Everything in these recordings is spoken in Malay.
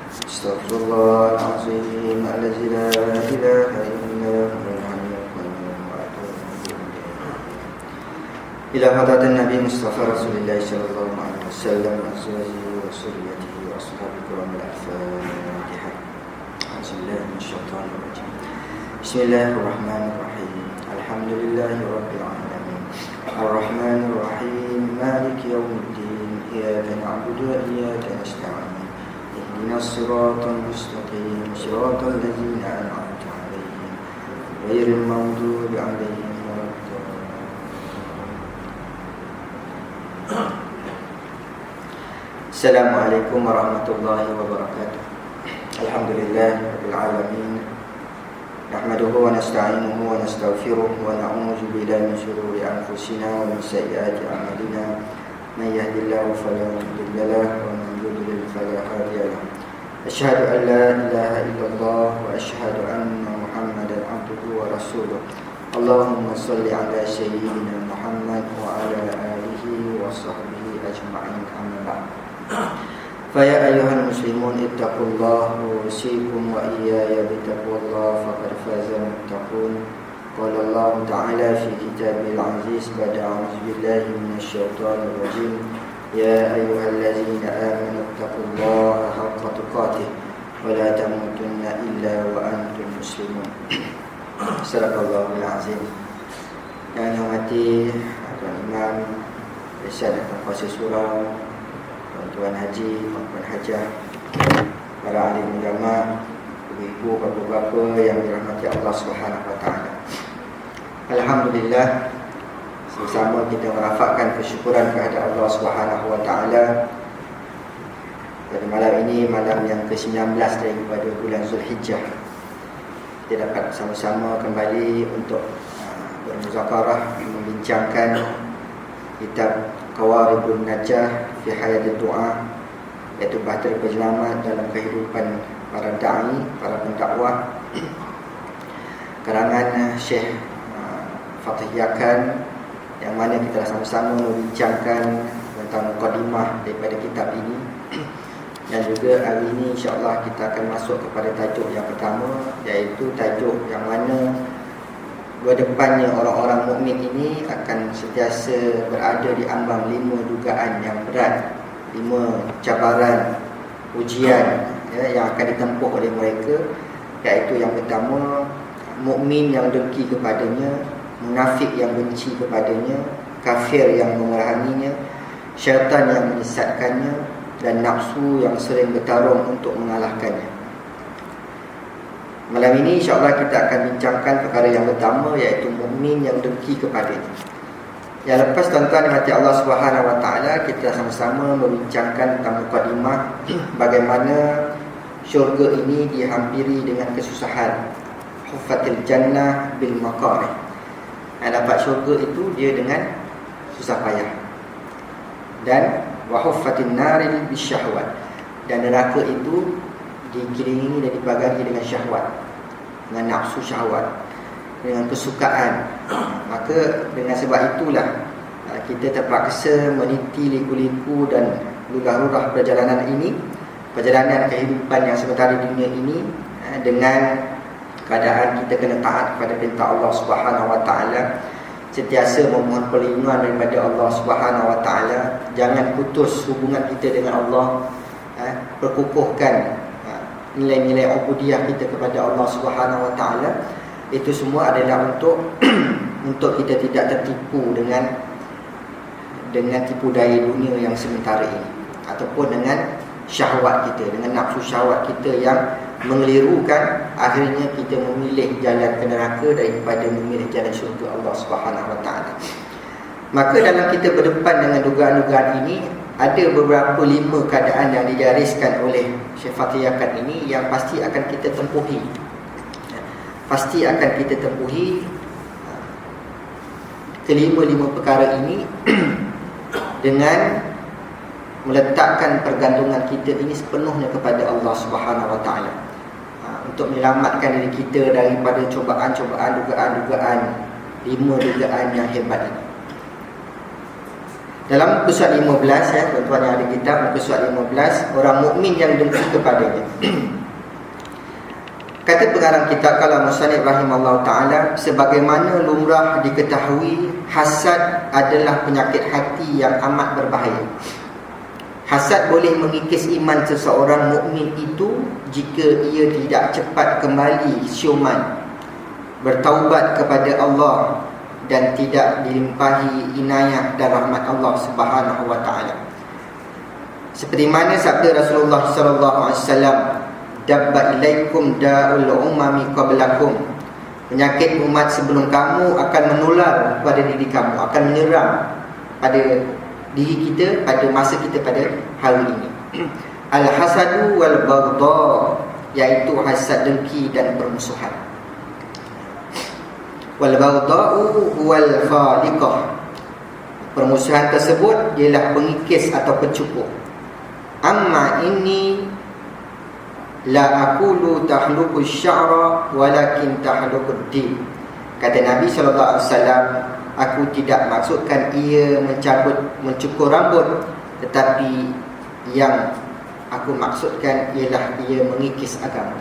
أستغفر الله العظيم الذي لا إله إلا هو الحي القيوم وأتوب إلى حضرة النبي مصطفى رسول الله صلى الله عليه وسلم وأزواجه وذريته وأصحابه الكرام الفاتحة. أعوذ بالله من الشيطان الرجيم. بسم الله الرحمن الرحيم. الحمد لله رب العالمين الرحمن الرحيم مالك يوم الدين إياك نعبد وإياك نستعين اهدنا الصراط المستقيم صراط الذين أنعمت عليهم غير المغضوب عليهم ولا الضالين. السلام عليكم ورحمة الله وبركاته. الحمد لله رب العالمين نحمده ونستعينه ونستغفره ونعوذ بالله من شرور أنفسنا ومن سيئات أعمالنا من يهد الله فلا مضل له ومن يضلل فلا هادي له. أشهد أن لا إله إلا الله وأشهد أن محمدا عبده ورسوله. اللهم صل على سيدنا محمد وعلى آله وصحبه أجمعين. أما بعد فيا أيها المسلمون اتقوا الله وأوصيكم وإياي بتقوى الله فقد فاز المتقون. قال الله تعالى في كتابه العزيز بعد أعوذ بالله من الشيطان الرجيم يا أيها الذين آمنوا اتقوا الله حق تقاته ولا تموتن إلا وأنتم مسلمون. Sadaqallahul azim. Yang dihormati Tuan Imam, Irsyad dan Kuasa Surau, Tuan Haji, Puan Hajah, para ahli ulama, ibu-ibu, bapa-bapa yang dirahmati Allah Subhanahu wa taala. Alhamdulillah, sama-sama kita merafakkan kesyukuran kepada Allah Subhanahu wa taala. Pada malam ini, malam yang ke-19 daripada bulan Zulhijjah, kita dapat sama-sama kembali untuk bermuzakarah, membincangkan kitab Qawaridun Najah fi Hayatid Du'a, iaitu bahtera penyelamat dalam kehidupan para da'i, para pendakwah, karangan Syekh Fatih Yakan, yang mana kita sama-sama membincangkan tentang mukadimah daripada kitab ini. Dan juga hari ini insya-Allah kita akan masuk kepada tajuk yang pertama, iaitu tajuk yang mana berdepannya orang-orang mukmin ini akan sentiasa berada di ambang 5 dugaan yang berat, 5 cabaran, ujian yang akan ditempuh oleh mereka, iaitu yang pertama, mukmin yang dengki kepadanya, munafik yang benci kepadanya, kafir yang memeranginya, syaitan yang menyesatkannya, dan nafsu yang sering bertarung untuk mengalahkannya. Malam ini insya-Allah kita akan bincangkan perkara yang pertama, iaitu mukmin yang dengki kepadanya. Yang lepas tuan-tuan dimati Allah Subhanahu wa taala, kita sama-sama membincangkan tentang mukadimah bagaimana syurga ini dihampiri dengan kesusahan. Huffatil jannah bil makarih. Dapat syurga itu dia dengan susah payah. Dan wa huffatin naril bisyahwat, dan neraka itu dikelilingi dan dibagari dengan syahwat, dengan nafsu syahwat, dengan kesukaan. Maka dengan sebab itulah kita terpaksa meniti liku-liku dan lurah-lurah perjalanan ini, perjalanan kehidupan yang sementara di dunia ini, dengan keadaan kita kena taat kepada perintah Allah Subhanahu wa taala, sentiasa memohon perlindungan daripada Allah Subhanahu wa taala, jangan putus hubungan kita dengan Allah, perkukuhkan nilai-nilai ubudiyah kita kepada Allah Subhanahu wa taala. Itu semua adalah untuk kita tidak tertipu dengan tipu daya dunia yang sementara ini, ataupun dengan syahwat kita, dengan nafsu syahwat kita yang mengelirukan, akhirnya kita memilih jalan ke neraka daripada memilih jalan syurga Allah Subhanahu wa taala. Maka dalam kita berdepan dengan dugaan-dugaan ini, ada beberapa 5 keadaan yang digariskan oleh Syekh Fatih Yakan ini yang pasti akan kita tempuhi. Pasti akan kita tempuhi kelima-lima perkara ini dengan meletakkan pergantungan kita ini sepenuhnya kepada Allah Subhanahu wa taala, untuk menyelamatkan diri kita daripada cobaan-cobaan, dugaan-dugaan, 5 dugaan yang hebat ini. Dalam muka surat 15 tuan-tuan yang ada kitab, muka surat 15, orang mukmin yang dengki kepadanya. Kata pengarang kitab Kalam Musannif rahimallahu ta'ala, sebagaimana lumrah diketahui, hasad adalah penyakit hati yang amat berbahaya. Hasad boleh mengikis iman seseorang mukmin itu jika ia tidak cepat kembali siuman, bertaubat kepada Allah dan tidak dilimpahi inayah dan rahmat Allah Subhanahu wa ta'ala. Seperti mana sabda Rasulullah sallallahu alaihi wasallam, dabba ilaikum da'ul umami qablakum, penyakit umat sebelum kamu akan menular pada diri kamu, akan menyerang pada diri kita pada masa kita pada hari ini. Al-hasadu wal baghdha, iaitu hasad, dengki dan permusuhan. Wal baghdha'u wal faliqah, permusuhan tersebut ialah pengikis atau pencukur. Amma ini la aqulu tahluku sya'ra walakin tahluku din. Kata Nabi SAW, aku tidak maksudkan ia mencukur rambut, tetapi yang aku maksudkan ialah ia mengikis agama.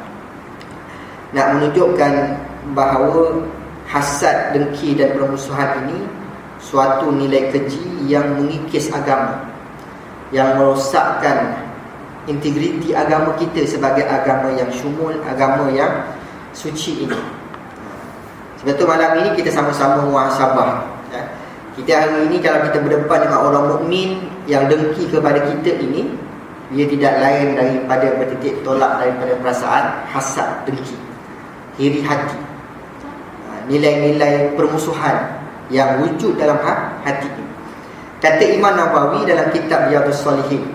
Nak menunjukkan bahawa hasad, dengki dan permusuhan ini suatu nilai keji yang mengikis agama, yang merosakkan integriti agama kita sebagai agama yang syumul, agama yang suci ini. Sebab tu malam ini kita sama-sama muhasabah. Kita hari ini kalau kita berdepan dengan orang mukmin yang dengki kepada kita ini, dia tidak lain daripada bertitik tolak daripada perasaan hasad, dengki, iri hati, nilai-nilai permusuhan yang wujud dalam hati ini. Kata Imam Nawawi dalam kitab Riyadhus Shalihin,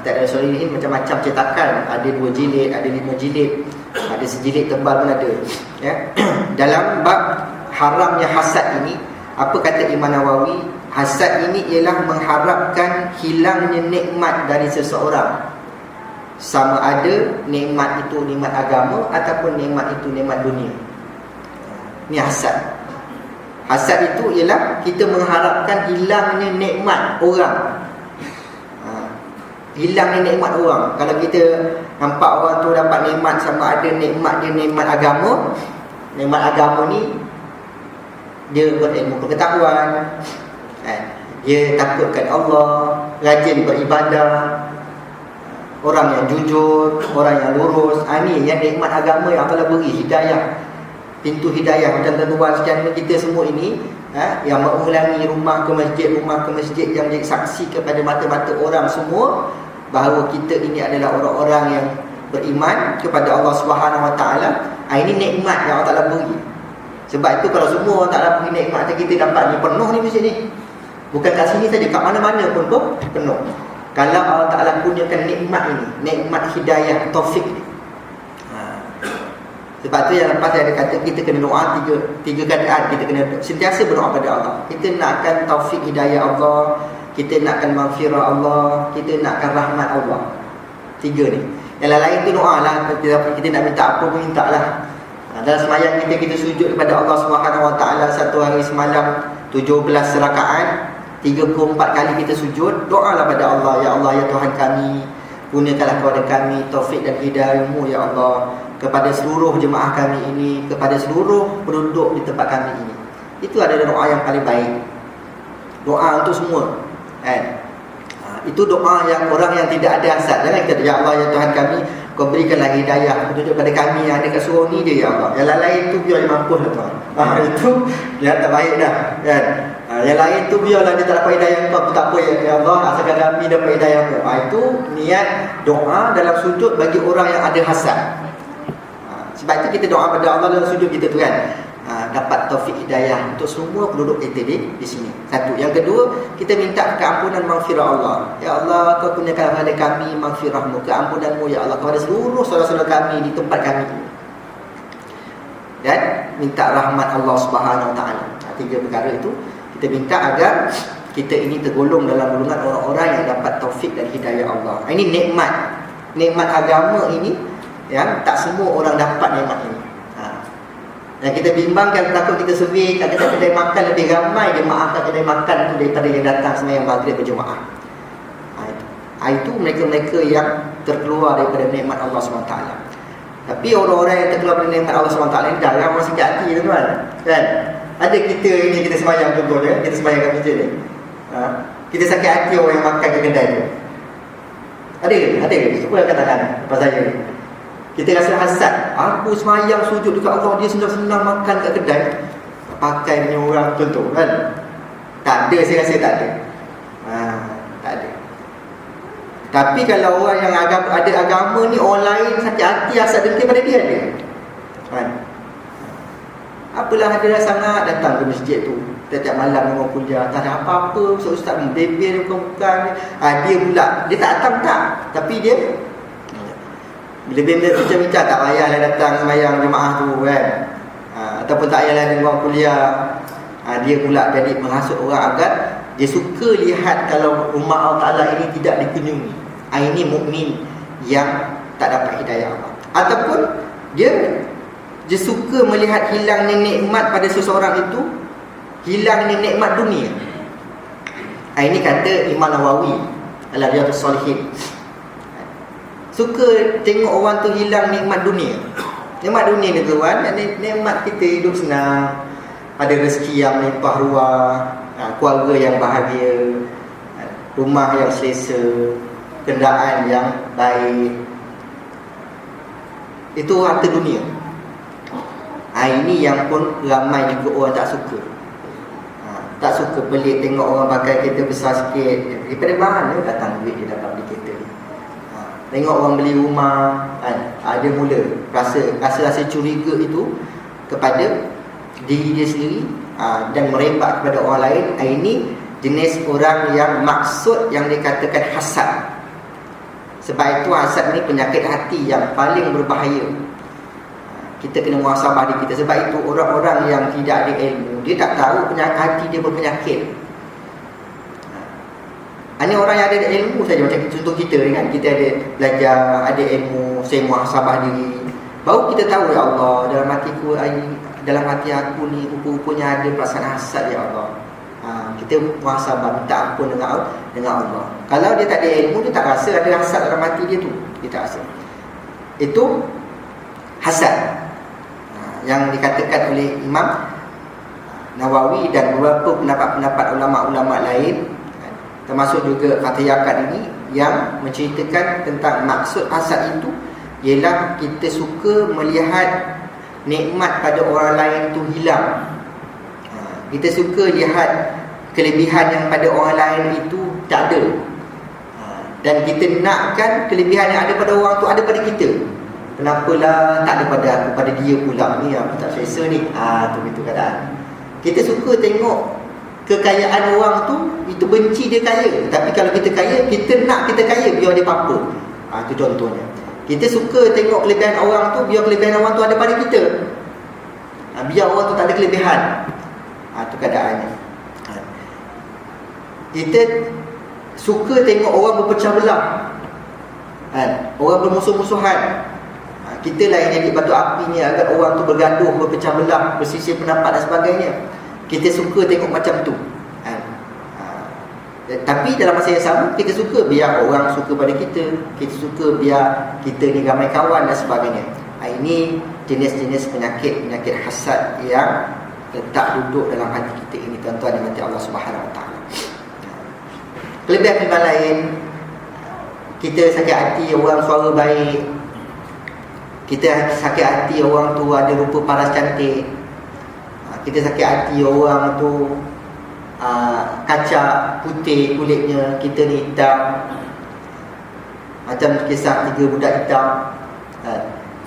kitab Riyadhus Shalihin macam-macam cetakan, ada 2 jilid, ada 5 jilid, ada sejilid tebal pun ada, dalam bab haramnya hasad ini, apa kata Imam Nawawi? Hasad ini ialah mengharapkan hilangnya nikmat dari seseorang, sama ada nikmat itu nikmat agama ataupun nikmat itu nikmat dunia. Ini hasad. Hasad itu ialah kita mengharapkan hilangnya nikmat orang. Hilangnya nikmat orang. Kalau kita nampak orang tu dapat nikmat, sama ada nikmat dia nikmat agama. Nikmat agama ni, dia berilmu pengetahuan, dia takutkan Allah, rajin beribadah, orang yang jujur, orang yang lurus. Ini yang nikmat agama yang Allah beri, hidayah, pintu hidayah. Macam tuan-tuan sekian kita semua ini, yang mengulangi rumah ke masjid, yang menjadi saksi kepada mata-mata orang semua bahawa kita ini adalah orang-orang yang beriman kepada Allah Subhanahu Wa Taala. Ini nikmat yang Allah Taala beri. Sebab itu kalau semua orang Taala beri nikmat kita dapat ni, penuh ni masjid ni. Bukan kat sini saja, kat mana-mana pun penuh. Kalau Allah Taala kurniakan nikmat ini, nikmat hidayah, taufik ni. Sebab tu yang lepas saya ada kata kita kena doa tiga keadaan. Kita kena sentiasa berdoa pada Allah. Kita nakkan taufik hidayah Allah, kita nakkan maghfirah Allah, kita nakkan rahmat Allah. 3 ni. Yang lain tu doa lah. Kita nak minta apa pun minta lah. Dalam semayang kita sujud kepada Allah Subhanahu Wa Taala satu hari semalam 17 rakaat, 34 kali kita sujud. Doalah pada Allah, ya Allah, ya Tuhan kami, kurniakanlah kepada kami taufik dan hidayah-Mu ya Allah, kepada seluruh jemaah kami ini, kepada seluruh penduduk di tempat kami ini. Itu adalah doa yang paling baik. Doa untuk semua, itu doa yang orang yang tidak ada hasad. Jangan kita, ya Allah, ya Tuhan kami, Kau berikanlah hidayah petunjuk pada kami yang ada kat surau ni je ya Allah. Yang lain tu biar dia mampu lah Tuhan. Itu dia tak baik dah kan. Yang lain tu biarlah dia tak dapat hidayah Kau, tak apa ya Allah, asalkan kami dapat hidayah-Mu. Itu niat doa dalam sujud bagi orang yang ada hasad. Sebab itu kita doa pada Allah dalam sujud kita tu kan, dapat taufik hidayah untuk semua penduduk kita di sini. Satu. Yang kedua, kita minta keampunan maghfirah Allah. Ya Allah, Kau kurniakan kepada kami maghfirah-Mu, keampunan-Mu ya Allah kepada seluruh saudara-saudara kami di tempat kami ini. Dan minta rahmat Allah Subhanahu Wa Taala. 3 perkara itu kita minta agar kita ini tergolong dalam golongan orang-orang yang dapat taufik dan hidayah Allah. Ini nikmat agama ini yang tak semua orang dapat nikmat ini. Yang kita bimbangkan, takut kita survey kat kedai makan lebih ramai jemaah kat kedai makan tu daripada yang datang sembahyang maghrib berjemaah. Itu mereka-mereka yang terkeluar daripada nikmat Allah SWT. Tapi orang-orang yang terkeluar daripada nikmat Allah SWT ni jarang orang sakit hati, tuan-tuan. Kan? Ada kita ini, kita sembahyang contohnya, kita sembahyang kat masjid ni. Kita sakit hati orang yang makan kat kedai tu. Ada ke? Ada ke? Siapa yang katakan lepas saya ni? Kita rasa hasad. Aku semayang sujud dekat Allah, dia senang-senang makan kat kedai. Pakai punya orang contoh kan? Tak ada, saya rasa tak ada. Tak ada. Tapi kalau orang yang ada agama ni, orang lain sakit hati, hasad dengki pada dia ada. Kan? Apalah ada sangat datang ke masjid tu. Setiap malam dengan kuliah, tak ada apa-apa, ustaz ni bebel bukan. Dia pula, dia tak datang tak, tapi dia bila bebel bincang-bincang, tak payahlah datang sembahyang jemaah tu kan. Ataupun tak payahlah dengan kuliah. Dia pula jadi menghasut orang agar dia suka lihat kalau rumah Allah Ta'ala ini tidak dikunjungi. Ini mukmin yang tak dapat hidayah Allah. Ataupun dia suka melihat hilangnya nikmat pada seseorang itu, hilangnya nikmat dunia. Ini kata Imam Nawawi dalam Riyadhus Shalihin. Suka tengok orang tu hilang nikmat dunia. Nikmat dunia ni tuan, nikmat kita hidup senang, ada rezeki yang melimpah ruah, keluarga yang bahagia, rumah yang selesa, kenderaan yang baik. Itu harta dunia. Ini yang pun ramai juga orang tak suka. Tak suka, pelik tengok orang pakai kereta besar sikit. Daripada mana datang duit dia dapat beli kereta? Tengok orang beli rumah kan, dia mula rasa curiga itu kepada diri dia sendiri, dan merebak kepada orang lain. Ini jenis orang yang maksud yang dikatakan hasad. Sebab itu hasad ni penyakit hati yang paling berbahaya. Kita kena muhasabah diri kita. Sebab itu orang-orang yang tidak ada ilmu, dia tak tahu hati dia berpenyakit. Ini orang yang ada ilmu saja, macam contoh kita kan, kita ada belajar, ada ilmu, saya muhasabah diri, baru kita tahu, ya Allah, dalam hati aku ni rupa-rupanya ada perasaan hasad, ya Allah. Kita muhasabah, minta ampun dengan Allah. Kalau dia tak ada ilmu, dia tak rasa ada hasad dalam hati dia tu. Dia tak rasa. Itu hasad yang dikatakan oleh Imam Nawawi dan beberapa pendapat-pendapat ulama-ulama lain, termasuk juga Fathiyah Yakat ini, yang menceritakan tentang maksud hasad itu ialah kita suka melihat nikmat pada orang lain tu hilang. Kita suka lihat kelebihan yang pada orang lain itu tak ada, dan kita nakkan kelebihan yang ada pada orang tu ada pada kita. Kenapalah tak ada pada aku, pada dia pula ni, aku tak selesa ni. Tu begitu keadaan. Kita suka tengok kekayaan orang tu, itu benci dia kaya. Tapi kalau kita kaya, kita nak kita kaya biar dia apa-apa. Itu contohnya. Kita suka tengok kelebihan orang tu, biar kelebihan orang tu ada pada kita. Biar orang tu tak ada kelebihan. Itu keadaannya. Kita suka tengok orang berpecah belah, orang bermusuh-musuhan. Kita lah yang jadi batu api ni agar orang tu bergaduh, berpecah belah, bersisih pendapat dan sebagainya. Kita suka tengok macam tu. Tapi dalam masa yang sama, kita suka biar orang suka pada kita. Kita suka biar kita ni ramai kawan dan sebagainya. Ini jenis-jenis penyakit hasad yang letak duduk dalam hati kita ini, tuan-tuan yang mati Allah Subhanahu Wa Taala. Kelebihan lain, kita sakit hati orang suara baik, kita sakit hati orang tu ada rupa paras cantik, kita sakit hati orang tu kacak putih kulitnya, kita ni hitam. Macam kisah 3 budak hitam,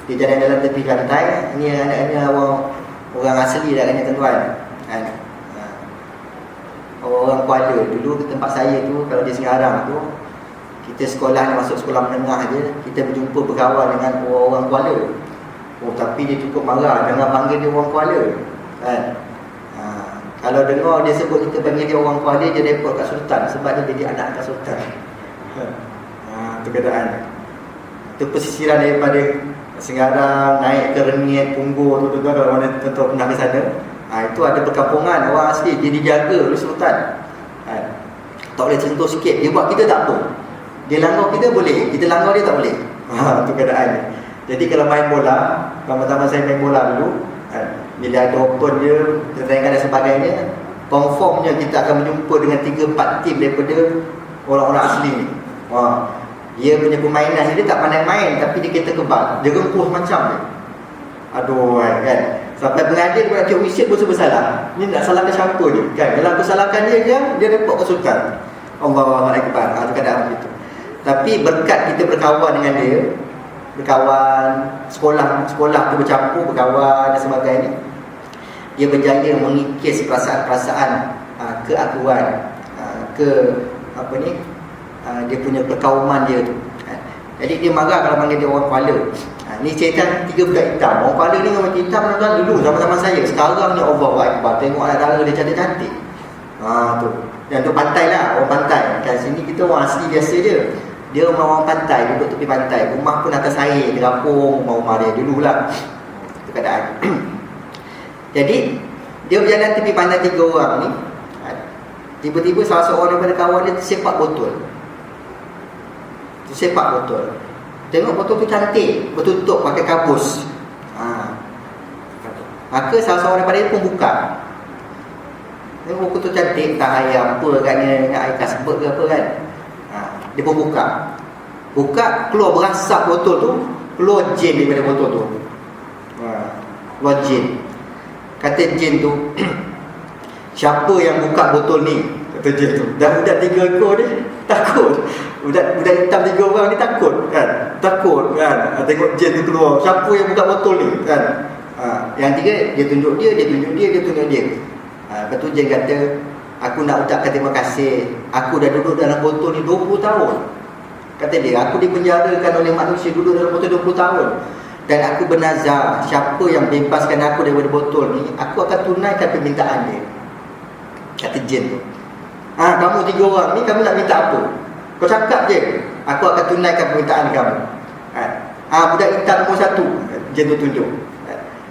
dia jalan dalam tepi pantai. Ini anak-anak orang asli dah kan, tuan-tuan. Orang Kuala. Dulu ke tempat saya tu, kalau di Segarang tu, kita sekolah ni masuk sekolah menengah je, kita berjumpa berkawan dengan orang Kuala. Tapi dia cukup marah, jangan panggil dia orang Kuala kan. Kalau dengar dia sebut kita panggil dia orang Kuala, dia report kat Sultan sebab dia jadi anak kat Sultan. Itu keadaan. Itu pesisiran daripada Sekarang naik ke Rengit, Punggol tu juga, kalau mana tuan pernah ke sana, itu ada perkampungan orang asli, dia dijaga oleh sultan. Tak boleh sentuh sikit. Dia buat kita tak apa, dia langgar kita boleh, kita langgar dia tak boleh. Itu keadaannya. Jadi kalau main bola, zaman-zaman saya main bola dulu, bila ada open dia, pertandingan dan sebagainya, confirmnya kita akan berjumpa dengan 3-4 tim daripada orang-orang asli ni. Dia punya permainan dia tak pandai main, tapi dia kereta kebal, dia rengkuh macam dia. Aduh kan, sampai pengadil pun nak cik wisit pun bersalah. Ni nak salahkan siapa dia kan? Kalau aku salahkan dia kan, dia report ke sultan. Allahu Akbar. Itu keadaan begitu. Tapi berkat kita berkawan dengan dia, berkawan, sekolah tu bercampur, berkawan dan sebagainya, dia berjaya mengikis perasaan-perasaan keakuan, dia punya perkauman dia tu. Jadi dia marah kalau panggil dia orang kepala. Ni cerita 3 budak hitam. Orang kepala ni orang hitam kan dulu zaman-zaman saya. Sekarang ni Allahu Akbar, tengok anak dara dia cantik-cantik. Tu. Dan tu pantai lah, orang pantai. Kat sini kita orang asli biasa je. Dia orang pantai, duduk tepi pantai. Rumah pun atas air, terapung rumah-rumah dia dululah. Itu keadaan. Jadi dia berjalan tepi pantai 3 orang ni. Tiba-tiba salah seorang daripada kawan dia tersepak botol. Tengok botol tu cantik, bertutup pakai kabus. Maka salah seorang daripada dia pun buka. Tengok botol tu cantik, tak ayam apa agaknya, air kasbet ke apa kan. Dia pun buka, keluar berasap botol tu, keluar jin daripada botol tu. Keluar jin. Kata jin tu, siapa yang buka botol ni? Kata jin tu. Dah budak 3 ekor dia takut. Budak hitam 3 orang ni takut kan? Takut kan? Tengok jin tu keluar, siapa yang buka botol ni kan? Yang 3 dia tunjuk dia tunjuk dia. Lepas tu jin kata, aku nak ucapkan terima kasih. Aku dah duduk dalam botol ni 20 tahun. Kata dia, aku dipenjarakan oleh manusia, duduk dalam botol 20 tahun. Dan aku bernazar, siapa yang bebaskan aku daripada botol ni, aku akan tunaikan permintaan dia. Kata jin tu. Kamu 3 orang ni, kamu nak minta apa? Kau cakap je, aku akan tunaikan permintaan kamu. Budak hitam nombor 1, jin tu tunjuk.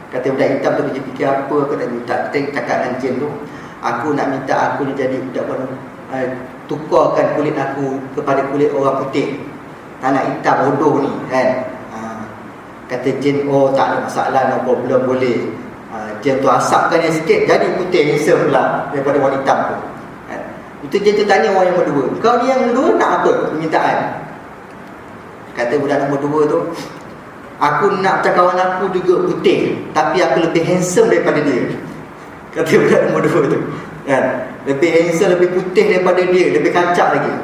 Kata budak hitam tu fikir apa aku nak minta. Kita cakap dengan jin tu, aku nak minta aku ni jadi budak tukarkan kulit aku kepada kulit orang putih. Anak hitam bodoh ni kan. Kata jin, tak ada masalah, no problem, boleh. Jin tu asapkan dia sikit, jadi putih handsome pula daripada orang hitam tu. Itu jin tu tanya orang yang nombor 2, kau ni yang nombor 2 nak apa permintaan? Kata budak nombor 2 tu, aku nak macam kawan aku juga putih, tapi aku lebih handsome daripada dia. Kata budak nombor 2 tu kan, lebih handsome, lebih putih daripada dia, lebih kacak lagi.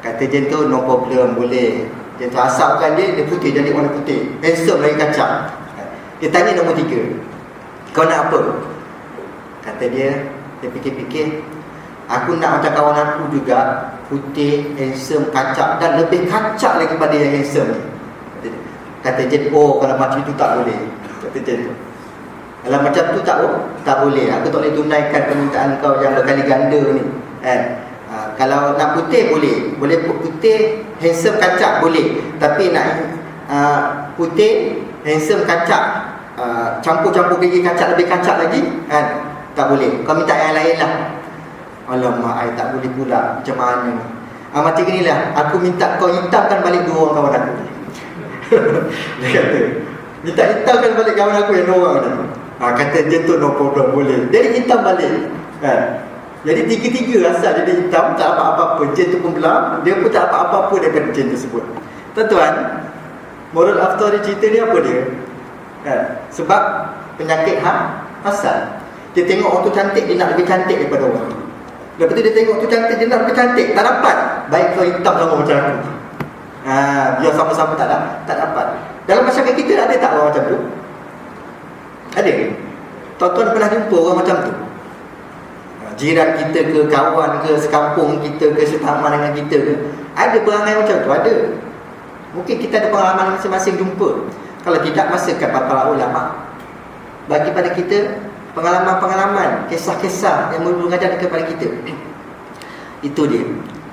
Kata jin tu, no problem, boleh. Jin tu asapkan dia putih, jadi warna putih, handsome lagi kacak. Dia tanya nombor 3, kau nak apa? Kata dia fikir-fikir, aku nak macam kawan aku juga, putih, handsome, kacak, dan lebih kacak lagi pada yang handsome ni. Kata jin, kalau macam itu tak boleh. Kata jin tu, kalau macam tu tak boleh. Aku tak boleh tunaikan permintaan kau yang berkali ganda ni kan. Kalau nak putih boleh putih, handsome, kacak boleh. Tapi nak putih, handsome, kacak, campur-campur gigi kacak, lebih kacak lagi kan, tak boleh. Kau minta yang lain lah. Alamak, I tak boleh pula. Macam mana ni? Macam ni lah, aku minta kau hitamkan balik 2 orang kawan aku. Dia kata, minta hitamkan balik kawan aku yang 2 orang ni. Kata jin tu, no problem, boleh. Jadi hitam balik kan. Jadi 3-3 asal jadi hitam, tak apa-apa. Jin tu pun belam, dia pun tak apa-apa daripada jin tersebut. Tuan-tuan, moral of story cerita ni apa dia kan? Sebab penyakit hasad. Dia tengok orang tu cantik, dia nak lebih cantik daripada orang. Lepas tu dia tengok tu cantik, dia nak lebih cantik, tak dapat. Baik kau hitam sama macam aku. Biar sama-sama tak dapat. Dalam masyarakat kita ada tak orang macam tu? Ada. Tuan-tuan pernah jumpa orang macam tu? Jiran kita ke, kawan ke, sekampung kita ke, setaman dengan kita ke, ada perangai macam tu? Ada. Mungkin kita ada pengalaman masing-masing jumpa. Kalau tidak, masakan para ulama bagi pada kita pengalaman-pengalaman, kisah-kisah yang mengajar kepada kita. Itu dia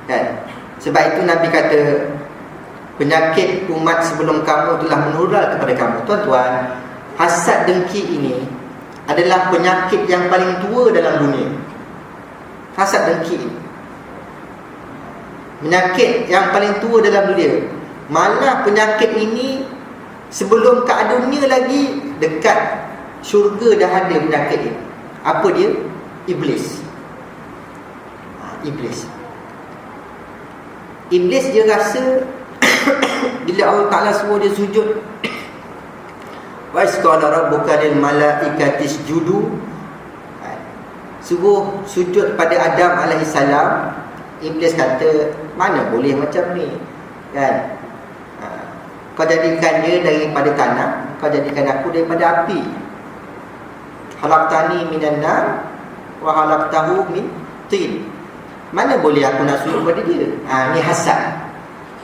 kan. Sebab itu Nabi kata, penyakit umat sebelum kamu telah menular kepada kamu. Tuan-tuan, hasad dengki ini adalah penyakit yang paling tua dalam dunia. Hasad dengki ini penyakit yang paling tua dalam dunia. Malah penyakit ini sebelum kat dunia lagi, dekat syurga dah ada penyakit ini. Apa dia? Iblis. Iblis dia rasa bila Allah Ta'ala suruh dia sujud, wa isqala rabbuka lil malaikati isjudu, suruh sujud pada Adam alaihissalam. Iblis kata, mana boleh macam ni, kan? Kau jadikan dia daripada tanah, kau jadikan aku daripada api. Halaqtani minan nar wa halaqtahu min tin. Mana boleh aku nak sujud pada dia? Ni hasad.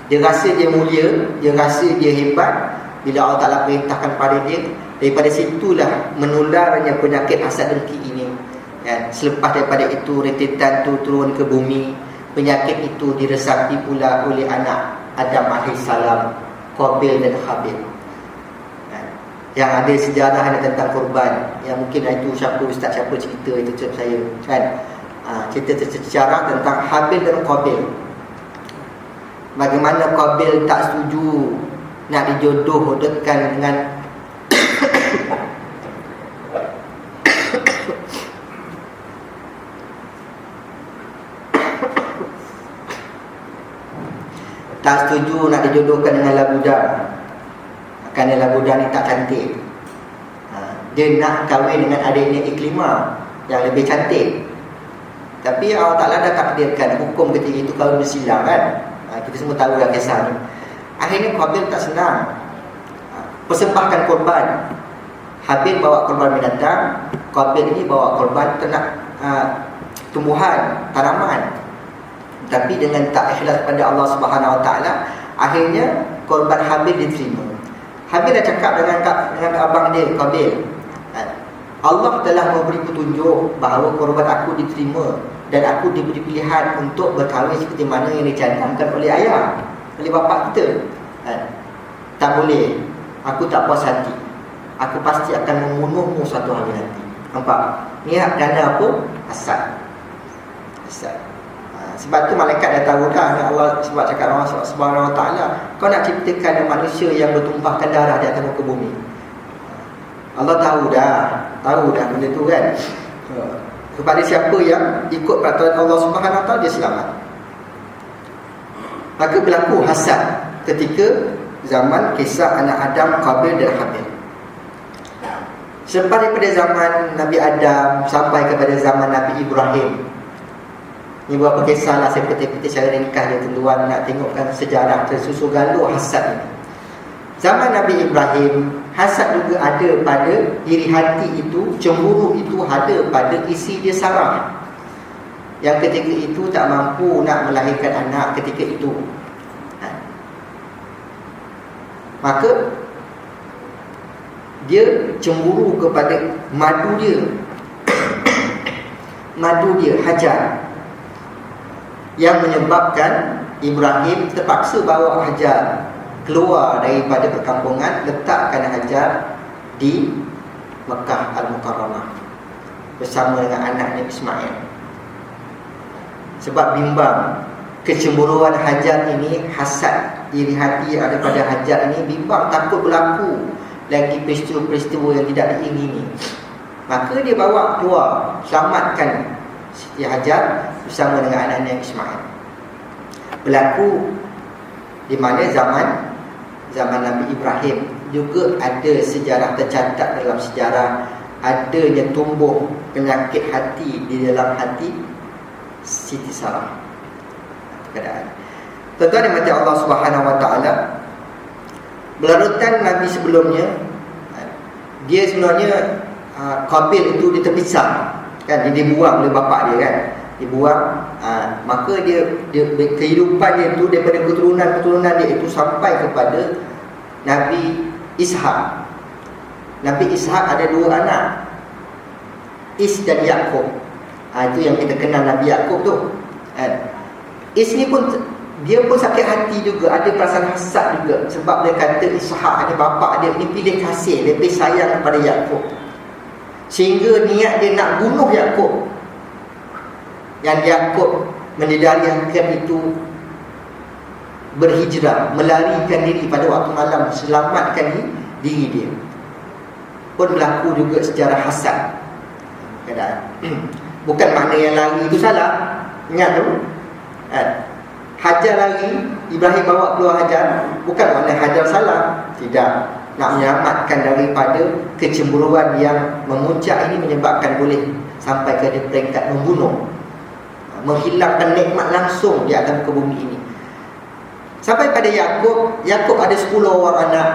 Dia rasa dia mulia, dia rasa dia hebat. Bila Allah Ta'ala perintahkan pada dia, daripada situlah menularnya penyakit hasad dengki ini, kan? Selepas daripada itu, rentetan tu turun ke bumi. Penyakit itu diresapi pula oleh anak Adam alaihissalam, Qabil dan Habil. Yang ada sejarahnya tentang korban. Yang mungkin itu siapa ustaz, siapa cerita itu cerita saya, kan? Cerita sejarah tentang Habil dan Qabil. Bagaimana Qabil tak setuju nak dijodohkan dengan tak setuju nak dijodohkan dengan Labuda, kerana Labuda ni tak cantik. Dia nak kahwin dengan adiknya Iklimah yang lebih cantik. Tapi Allah Ta'ala dah takdirkan hukum ketika itu kahwin bersilang, kan? Kita semua tahu dah kisah ni. Akhirnya Qabil tak senang, persembahkan korban. Habil bawa korban binatang, Qabil ni bawa korban ternak, tumbuhan, tanaman. Tapi dengan tak ikhlas pada Allah Subhanahu Wa Taala, akhirnya korban Habil diterima. Habil dah cakap dengan abang dia Qabil, Allah telah memberi petunjuk bahawa korban aku diterima dan aku diberi pilihan untuk berkahwin seperti mana yang dicanangkan oleh ayah, oleh bapa kita. Tak boleh, aku tak puas hati, aku pasti akan membunuhmu suatu hari nanti. Nampak? Niat kerana apa? Hasad. Sebab tu malaikat dah tahu dah. Allah sebab cakap Allah Subhanahu Wa Taala, kau nak ciptakan manusia yang bertumpahkan darah di atas muka bumi. Allah tahu dah benda tu, kan? Kepada siapa yang ikut peraturan Allah Subhanahu Wa Taala, dia selamat. Maka berlaku hasad ketika zaman kisah anak Adam, Qabil dan Habil. Selepas daripada zaman Nabi Adam sampai kepada zaman Nabi Ibrahim. Ini beberapa kisah lah, saya petik-petik secara ringkas dia, tuan-tuan nak tengokkan sejarah tersusul galur hasad ini. Zaman Nabi Ibrahim, hasad juga ada pada diri hati itu, cemburu itu ada pada isi dia Sarah, yang ketika itu tak mampu nak melahirkan anak ketika itu. Maka dia cemburu kepada madu dia Hajar, yang menyebabkan Ibrahim terpaksa bawa Hajar keluar daripada perkampungan, letakkan Hajar di Mekah Al-Mukarramah bersama dengan anaknya Ismail. Sebab bimbang kecemburuan Hajar ini, hasad iri hati yang ada pada Hajar ini, bimbang takut berlaku lagi peristiwa-peristiwa yang tidak diingini. Maka dia bawa keluar, selamatkan Siti Hajar bersama dengan anaknya Ismail. Berlaku di mana zaman Nabi Ibrahim juga ada sejarah tercatat dalam sejarah adanya tumbuh penyakit hati di dalam hati Siti Sarah. Keadaan tuan-tuan yang mati Allah Subhanahu Wa Taala, berlarutan Nabi sebelumnya, dia sebenarnya Qabil itu dia terpisah, kan? Dia dibuang oleh bapa dia, kan? Dibuang. Maka dia kehidupan dia itu daripada keturunan dia itu sampai kepada Nabi Ishak. Nabi Ishak ada dua anak, Is dan Yaqub. Itu yang kita kenal Nabi Yaqub tu. Is ni pun dia pun sakit hati juga, ada perasaan hasad juga. Sebab dia kata Ishak ada bapa dia ni pilih kasih, lebih sayang kepada Yakub, sehingga niat dia nak bunuh Yakub. Yang Yakub menyedari hakikat itu, berhijrah, melarikan diri pada waktu malam, selamatkan diri dia. Pun berlaku juga sejarah hasad keadaan. Bukan makna yang lari itu salah. Ingat tu Hajar lari, Ibrahim bawa keluar Hajar, bukan makna Hajar salah. Tidak. Nak menyelamatkan daripada kecemburuan yang memuncak ini, menyebabkan boleh sampai ke peringkat membunuh, menghilangkan nikmat langsung di atas muka bumi ini. Sampai pada Yakub ada 10 orang anak.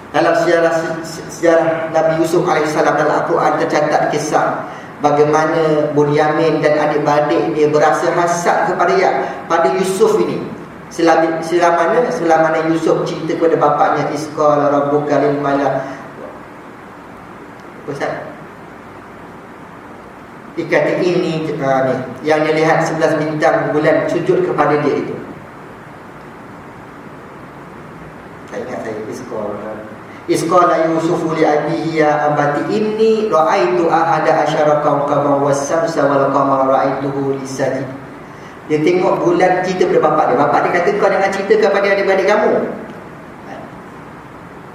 Dalam sejarah Nabi Yusuf AS dalam Al-Quran tercatat kisah bagaimana Bunyamin dan adik-beradik dia berasa hasad pada Yusuf ini. Selama Yusuf cerita kepada bapaknya, Isqala rabbuka lil malak. Ustaz, dikata ini yang dia lihat 11 bintang bulan sujud kepada dia itu. Tak ingat saya. Isqala Yusufu li abihi ya abati inni ra'aitu ahada asyara kawkaban was-samsa wal qamara ra'aituhu lisajid. Dia tengok bulan, cerita kepada bapak dia. Bapak dia kata, kau jangan cerita kepada adik-adik kamu.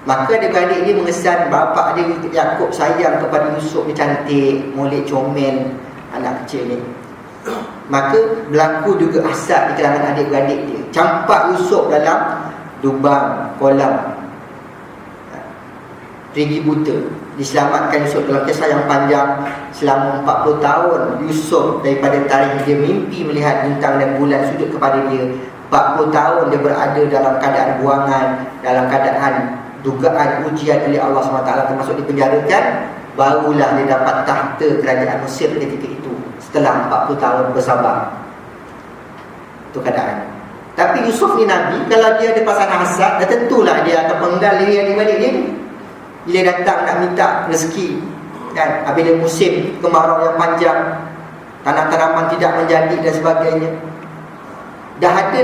Maka adik-adik dia mengesan bapak dia Yakub sayang kepada Yusuf, dia cantik, molek, comel anak kecil ni. Maka berlaku juga hasad di kalangan adik-beradik dia. Campak Yusuf dalam lubang kolam, pergi buta. Diselamatkan Yusuf dalam kisah yang panjang. Selama 40 tahun Yusuf, daripada tarikh dia mimpi melihat bintang dan bulan sujud kepada dia, 40 tahun dia berada dalam keadaan buangan, dalam keadaan dugaan ujian oleh Allah SWT, termasuk dipenjarakan. Barulah dia dapat tahta kerajaan Mesir ketika itu, setelah 40 tahun bersabar. Itu keadaan. Tapi Yusuf ni Nabi, kalau dia ada pasangan hasad, dah tentulah dia akan penggal diri adik-adik dia ni. Bila datang nak minta rezeki, kan, apabila musim kemarau yang panjang, tanah-tanaman tidak menjadi dan sebagainya. Dah ada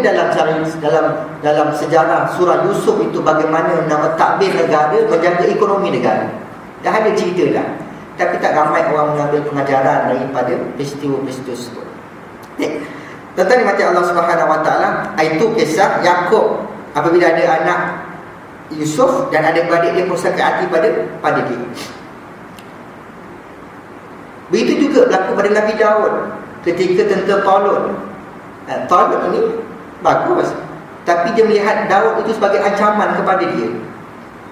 dalam sejarah surah Yusuf itu bagaimana nama takbir negara menjaga ekonomi negara. Dah ada cerita dah. Tapi tak ramai orang mengambil pengajaran daripada peristiwa-peristiwa tersebut. Tentang dimati Allah SWT, itu kisah Yakub apabila ada anak Yusuf dan adik-beradik dia berusaha hati pada dia. Begitu juga berlaku pada Nabi Daud ketika tentera Talut. Talut ini bagus, tapi dia melihat Daud itu sebagai ancaman kepada dia.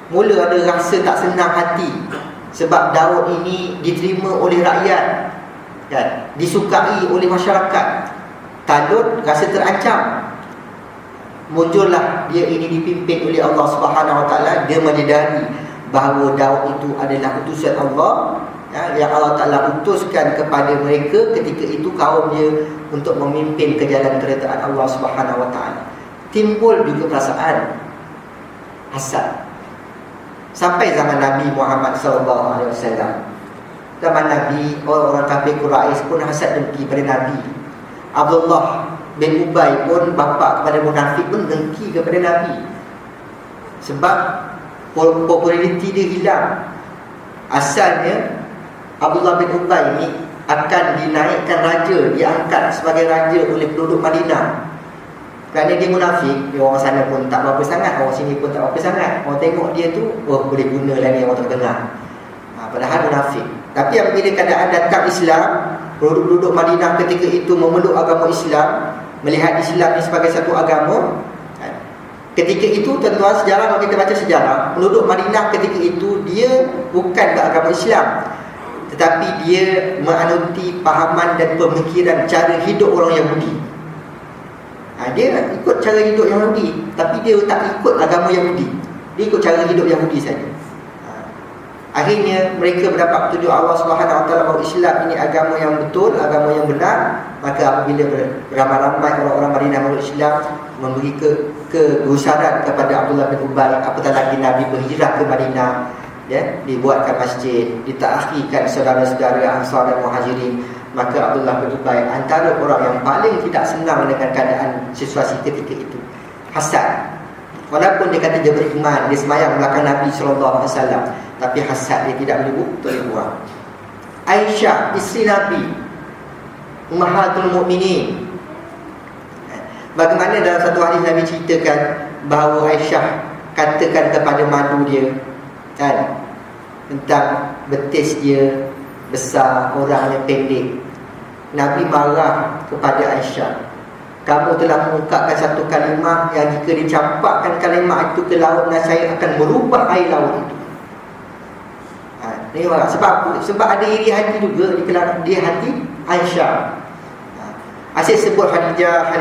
Mula ada rasa tak senang hati sebab Daud ini diterima oleh rakyat, kan, disukai oleh masyarakat. Talut rasa terancam. Muncullah dia ini dipimpin oleh Allah SWT. Dia menyedari bahawa Daud itu adalah utusan Allah, yang Allah Ta'ala utuskan kepada mereka ketika itu kaumnya untuk memimpin ke jalan keretaan Allah SWT. Timbul juga perasaan hasad sampai zaman Nabi Muhammad SAW. Zaman Nabi, orang-orang kafir Quraisy pun hasad dengki pada Nabi. Abdullah bin Ubay pun, bapa kepada munafik, pun dengki kepada Nabi sebab populariti dia hilang. Asalnya Abdullah bin Ubay ni akan dinaikkan raja, diangkat sebagai raja oleh penduduk Madinah. Kerana dia munafik, dia orang sana pun tak berapa sangat, orang sini pun tak berapa sangat. Orang tengok dia tu, boleh gunalah ni orang terkenal. Padahal munafik. Tapi apabila keadaan datang Islam, penduduk Madinah ketika itu memeluk agama Islam, melihat Islam ni sebagai satu agama. Ketika itu, tuan-tuan, sejarah, kalau kita baca sejarah, penduduk Madinah ketika itu dia bukan beragama Islam, tetapi dia menganuti pahaman dan pemikiran cara hidup orang Yahudi. Dia ikut cara hidup Yahudi, tapi dia tak ikut agama Yahudi. Dia ikut cara hidup Yahudi saja. Akhirnya mereka mendapat petunjuk Allah SWT bahawa Islam ini agama yang betul, agama yang benar. Maka apabila ramai-ramai orang-orang Madinah masuk Islam, memberi kegusaran kepada Abdullah bin Ubay, apatah lagi Nabi berhijrah ke Madinah, ya, dibuatkan masjid, ditakhirkan saudara-saudara Ansar dan Muhajirin. maka Abdullah bin Ubay antara orang yang paling tidak senang dengan keadaan situasi ketika itu. Hasad. Walaupun dia kata dia beriman, dia semayang belakang Nabi SAW, tapi hasad dia tidak boleh buang. Aisyah, isteri Nabi, Ummahatul Mukminin, bagaimana dalam satu hadis Nabi ceritakan bahawa Aisyah katakan kepada madu dia, kan, tentang betis dia besar, orangnya pendek. Nabi marah kepada Aisyah, kamu telah mengungkapkan satu kalimah yang jika dicampakkan kalimah itu ke laut nasai akan merubah air laut itu. Ini marah. Sebab apa? Sebab ada iri hati juga di hati Aisyah. Asyik sebut Khadijah,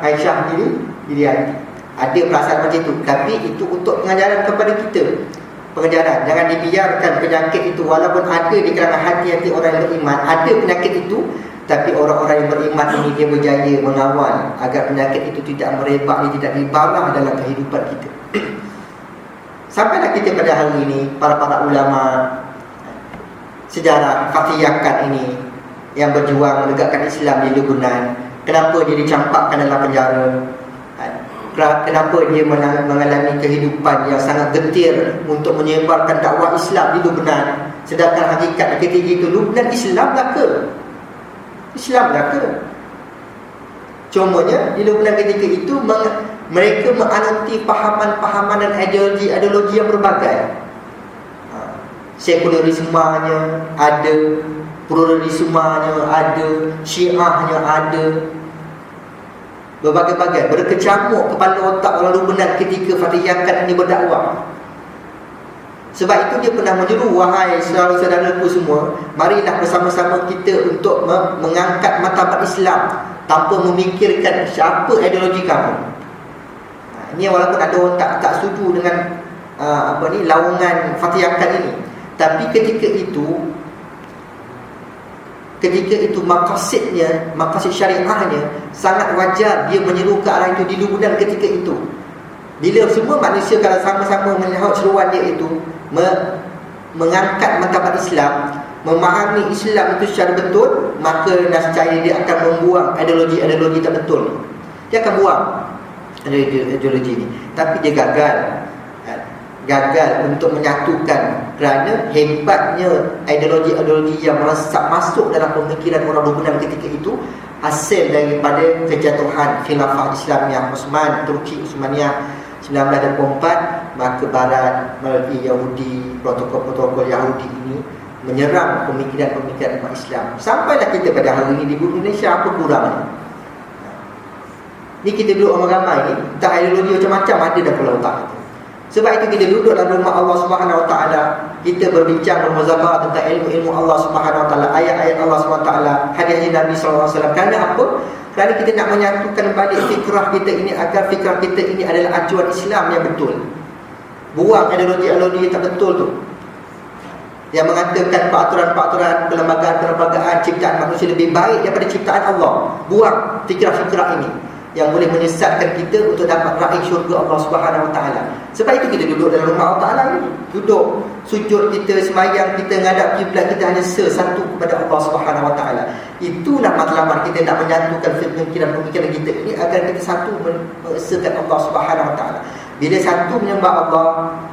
Aisyah diri hati. Ada perasaan macam itu. Tapi itu untuk pengajaran kepada kita. Pengajaran, jangan dibiarkan penyakit itu. Walaupun ada di kalangan hati-hati orang yang beriman, ada penyakit itu, tapi orang-orang yang beriman ini dia berjaya mengawal agar penyakit itu tidak merebak, dia tidak dibarah dalam kehidupan kita. Sampailah kita pada hari ini, para ulama sejarah Fathiyakat ini yang berjuang menegakkan Islam di Lebanon, kenapa dia dicampakkan dalam penjara? Kenapa dia mengalami kehidupan yang sangat getir untuk menyebarkan dakwah Islam di Lebanon? Sedangkan hakikat ketika itu Lebanon Islam belaka. Cumanya di Lebanon ketika itu mereka menganuti pahaman-pahaman dan ideologi yang berbagai. Sekularismenya ada, pluralismenya ada, syiahnya ada, berbagai-bagai, berkecamuk kepala otak orang Lebanon ketika Fathiyakat ini berdakwah. Sebab itu dia pernah menyeru, wahai saudara-saudaraku semua, marilah bersama-sama kita untuk mengangkat martabat Islam tanpa memikirkan siapa ideologi kamu. Ini walaupun ada orang tak setuju dengan laungan Fathiyakat ini, tapi ketika itu maqasid syariahnya sangat wajar dia menyeru ke arah itu di Lebanon ketika itu. Bila semua manusia kalau sama-sama melihat seruan dia itu mengangkat martabat Islam, memahami Islam itu secara betul, maka nescaya dia akan membuang ideologi tak betul. Dia akan buang ideologi ini. Tapi dia gagal untuk menyatukan kerana hebatnya ideologi yang meresap masuk dalam pemikiran orang Lebanon ketika itu hasil daripada kejatuhan khilafah Islamiyah Turki Utsmaniyah 1924. Maka Barat melalui Yahudi, protokol-protokol Yahudi ini menyerang pemikiran-pemikiran umat Islam. Sampailah kita pada hari ini di Indonesia, apa kurangnya? Ni kita duduk ramai-ramai ni, entah ideologi macam-macam ada dalam kepala otak kita. Sebab itu kita duduk dalam rumah Allah Subhanahu Wa Taala, kita berbincang bermuzakirah tentang ilmu-ilmu Allah Subhanahu Wa Taala, ayat-ayat Allah Subhanahu Wa Taala, hadis Nabi sallallahu alaihi wasallam. Kerana apa? Kerana kita nak menyatukan balik fikrah kita ini agar fikrah kita ini adalah acuan Islam yang betul. Buang ideologi-ideologi yang tak betul tu, yang mengatakan peraturan-peraturan perlembagaan ciptaan manusia lebih baik daripada ciptaan Allah. Buang fikrah-fikrah ini yang boleh menyesatkan kita untuk dapat raih syurga Allah Subhanahu Wa Taala. Sebab itu kita duduk dalam rumah Allah Taala ini. Duduk, sujud kita, sembahyang kita, ngadap kiblat kita hanya satu kepada Allah Subhanahu Wa Taala. Itulah matlamat kita nak menyatukan pemikiran-pemikiran kita ini agar kita satu mengesahkan Allah Subhanahu Wa Taala. Bila satu menyembah Allah,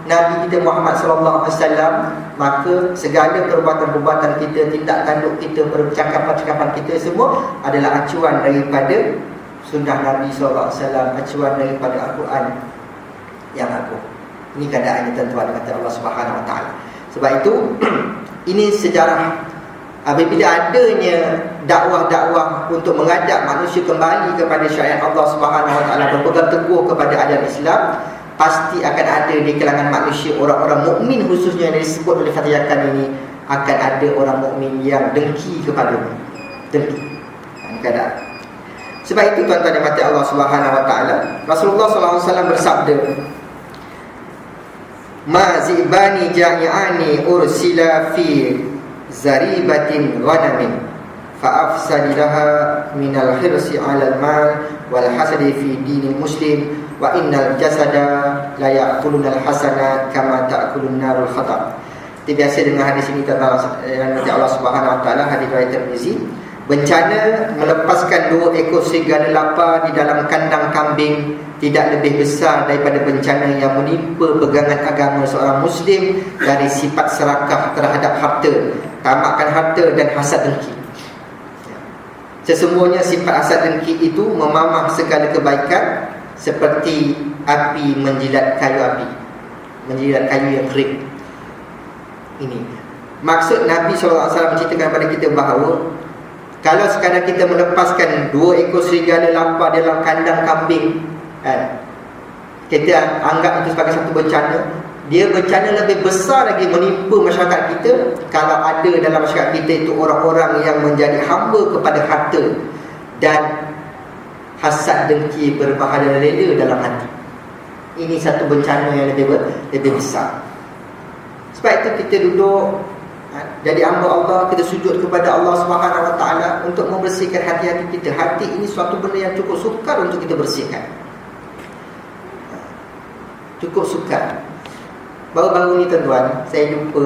Nabi kita Muhammad sallallahu alaihi wasallam, maka segala perbuatan-perbuatan kita, tindak tanduk kita, percakapan-percakapan kita semua adalah acuan daripada sunnah Nabi SAW, acuan daripada Al-Quran yang agung. Ini keadaannya tuan-tuan kata Allah Subhanahu Wa Taala. Sebab itu ini sejarah. Apabila adanya dakwah-dakwah untuk mengajak manusia kembali kepada syariat Allah Subhanahu Wa Taala, berpegang teguh kepada ajaran Islam, pasti akan ada di kalangan manusia orang-orang mukmin khususnya yang disebut oleh Fathiyakat ini, akan ada orang mukmin yang dengki kepadanya. Dengki. Ini keadaan. Sebab itu tuan-tuan yang mati Allah Subhanahu Wa Taala, Rasulullah sallallahu alaihi wasallam bersabda, "Ma zibani ja'iani ursila fi zaribatin ghanamin fa afsadilaha minal hirsi 'alal mal wal hasadi fi dinil muslim wa innal jasada la ya'kulunal hasanat kama ta'kulun narul khatam." Kita biasa dengar hadis ini tentang Allah Subhanahu Wa Taala, hadis riwayat Tirmizi. Bencana melepaskan 2 ekor serigala lapar di dalam kandang kambing tidak lebih besar daripada bencana yang menimpa pegangan agama seorang Muslim dari sifat serakah terhadap harta, tamakkan harta dan hasad dengki. Sesungguhnya sifat hasad dengki itu memamah segala kebaikan seperti api menjilat kayu api, menjilat kayu yang kering. Ini maksud Nabi SAW menceritakan kepada kita bahawa kalau sekadar kita melepaskan 2 ekor serigala lapar dalam kandang kambing, kita anggap itu sebagai satu bencana. Dia bencana lebih besar lagi menimpa masyarakat kita kalau ada dalam masyarakat kita itu orang-orang yang menjadi hamba kepada harta dan hasad dengki berbahagia dalam hati. Ini satu bencana yang lebih besar. Sebab itu kita duduk jadi hamba Allah, kita sujud kepada Allah Subhanahu Wa Taala untuk membersihkan hati-hati kita. Hati ini suatu benda yang cukup sukar untuk kita bersihkan. Cukup sukar. Baru-baru ni tuan-tuan, saya jumpa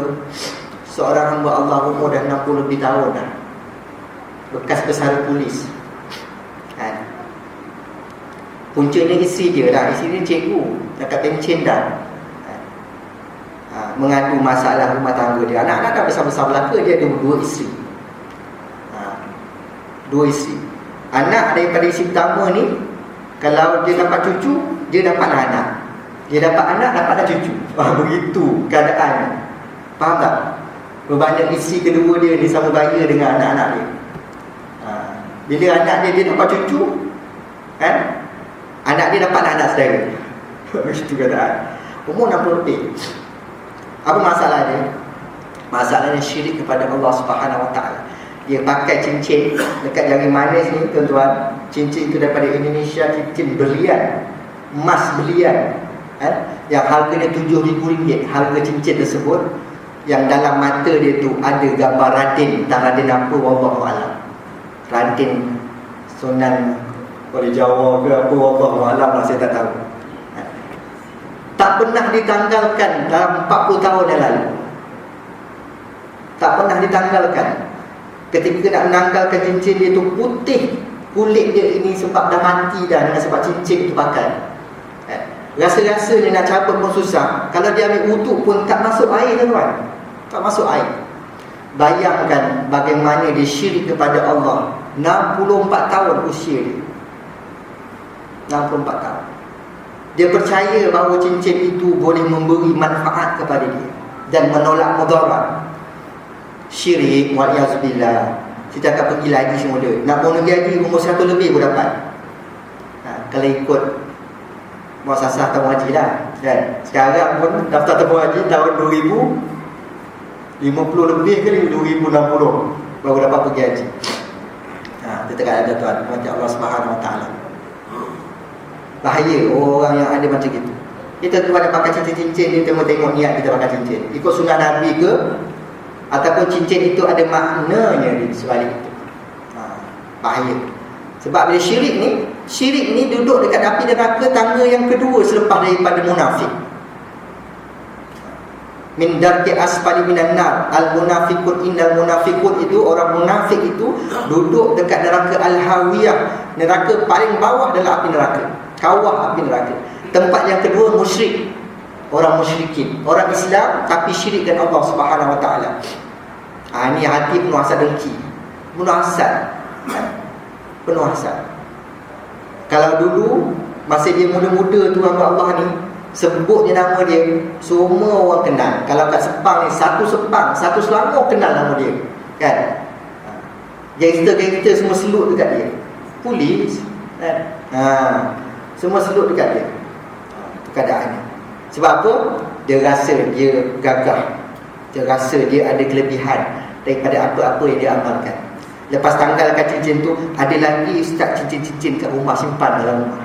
seorang hamba Allah umur dah 60 lebih tahun dah, bekas pesara polis. Puncanya isteri dia lah. Isteri dia cikgu dekat pencen dah. Mengadu masalah rumah tangga dia. Anak-anak dah besar-besar belaka. Dia ada 2 isteri. 2 isteri. Anak daripada isteri pertama ni, kalau dia dapat cucu, dia dapat anak. Dia dapat anak, dapat dah cucu. Begitu keadaan. Faham tak? Berbanyak isteri kedua dia sama gaya dengan anak-anak dia. Bila anak dia dapat cucu, kan, anak dia dapat anak saudara. Begitu keadaan. Umur 60 lebih. Apa masalah dia? Masalahnya syirik kepada Allah Subhanahu Wa Taala. Dia pakai cincin dekat jari manis ni tuan-tuan. Cincin itu daripada Indonesia, cincin berlian, emas berlian, yang harganya RM7,000. Harga cincin tersebut, yang dalam mata dia tu ada gambar Radin. Tak Radin apa, wallahu alam. Radin Sunan Wali Jawa ke apa, wallahu alam lah, saya tak tahu. Tak pernah ditanggalkan dalam 40 tahun yang lalu. Tak pernah ditanggalkan. Ketika nak menanggalkan cincin dia tu putih kulit dia ini sebab dah mati dah, dengan sebab cincin itu pakai. Rasa-rasanya nak cabut pun susah. Kalau dia ambil wudu pun tak masuk air tuan-tuan. Tak masuk air. Bayangkan bagaimana dia syirik kepada Allah. 64 tahun usia dia. 64 tahun. Dia percaya bahawa cincin itu boleh memberi manfaat kepada dia dan menolak mudarat. Syirik, wa'iyazbillah. Kita akan pergi lagi semula. Nak bunuh gaji umur 100 lebih pun dapat. Kalau ikut muasasah tabung haji lah, kan? Sekarang pun daftar tabung haji tahun 2050 lebih ke 2060 baru dapat pergi haji. Kita tak ada tuan, macam Allah Subhanahu Wa Taala. Bahaya orang yang ada macam gitu. Kita tu ada pakai cincin-cincin, dia tengok niat kita pakai cincin. Ikut sunnah Nabi ke, ataupun cincin itu ada maknanya di sebalik itu. Bahaya. Sebab bila syirik ni duduk dekat api neraka tangga yang kedua selepas daripada munafik. Min darki asfali minan nar. Al-munafiqun innal munafiqun, itu orang munafik itu duduk dekat neraka al-hawiyah, neraka paling bawah dalam api neraka. Kawah api neraka. Tempat yang kedua musyrik, orang musyrikin, orang Islam tapi syirik dengan Allah Subhanahu Wa Taala. Ini hati penuh hasad dengki, penuh hasad, penuh hasad. Kalau dulu masa dia muda-muda tu hamba Allah ni, sebut je nama dia, semua orang kenal. Kalau kat Sepang ni, satu Sepang, satu Selangor kenal nama dia, kan? Gangster-gangster semua selut dekat dia. Polis, kan? Semua selut dekat dia. Itu keadaannya. Sebab apa? Dia rasa dia gagah. Dia rasa dia ada kelebihan daripada apa-apa yang dia amalkan. Lepas tanggalkan cincin tu, ada lagi ustaz cincin-cincin kat rumah, simpan dalam rumah.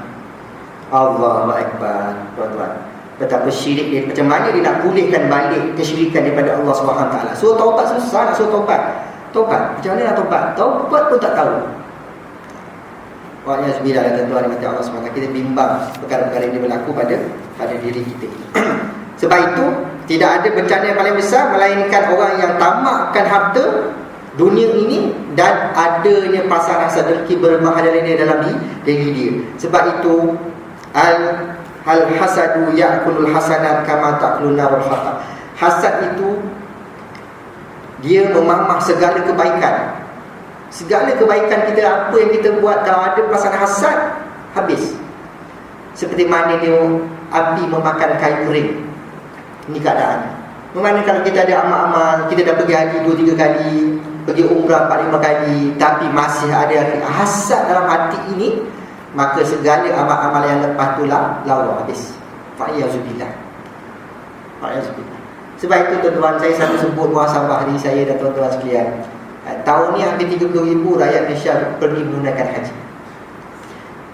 Allahu Akbar, tuan-tuan. Betapa syirik dia. Macam mana dia nak pulihkan balik kesyirikan daripada Allah SWT. Suruh taubat susah, nak suruh taubat. Taubat, macam mana nak taubat? Taubat pun tak tahu. Wa'alaikum salam, tuan-tuan dimati Allah SWT. Kita bimbang perkara-perkara ini berlaku pada diri kita. Sebab itu Tidak ada bencana yang paling besar melainkan orang yang tamakkan harta dunia ini dan adanya pasal rasa dengki bermahadalia dalam diri dia. Sebab itu hal hasadu ya'kulul hasanat kama ta'kulun narul hatab. Hasad itu dia memamah segala kebaikan. Segala kebaikan kita, apa yang kita buat, kalau ada pasal hasad, habis. Seperti mana dia api memakan kayu kering. Ini keadaannya. Memang kalau kita ada amal-amal, kita dah pergi haji 2-3 kali, pergi umrah 4-5 kali, tapi masih ada hasad dalam hati ini, maka segala amal-amal yang lepas tu lawa habis. Fa'iyazubillah. Sebab itu tuan-tuan, saya selalu sebut muhasabah diri saya dan tuan-tuan sekalian. Tahun ni hampir 30,000 rakyat Malaysia pergi menunaikan haji.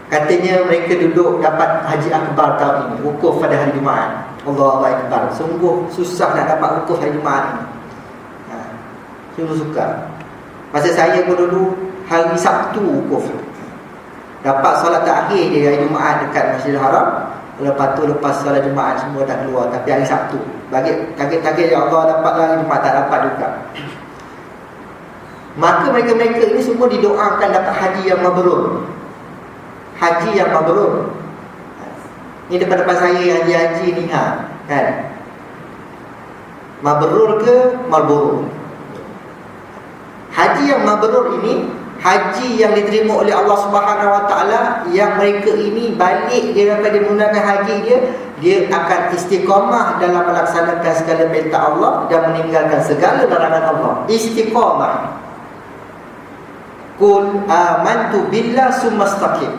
Katanya mereka duduk dapat haji akbar tahun ini, wukuf pada hari Jumaat. Allahu Akbar. Sungguh susah nak dapat wukuf hari Jumaat ni. Sungguh sukar. Masa saya pun dulu hari Sabtu wukuf. Dapat solat terakhir dia hari Jumaat dekat Masjidil Haram. Lepas tu lepas solat Jumaat semua dah keluar. Tapi hari Sabtu bagi target-target ya Allah dapat hari Jumaat, tak dapat juga. Maka mereka-mereka ini semua didoakan dapat haji yang mabrur. Haji yang mabrur. Ini depan-depan saya yang haji ni kan. Mabrur ke mabrur? Haji yang mabrur ini haji yang diterima oleh Allah Subhanahu Wa Taala, yang mereka ini balik dia daripada menunaikan haji dia akan istiqamah dalam melaksanakan segala perintah Allah dan meninggalkan segala larangan Allah. Istiqamah. Qul amantu billah sumastaqim.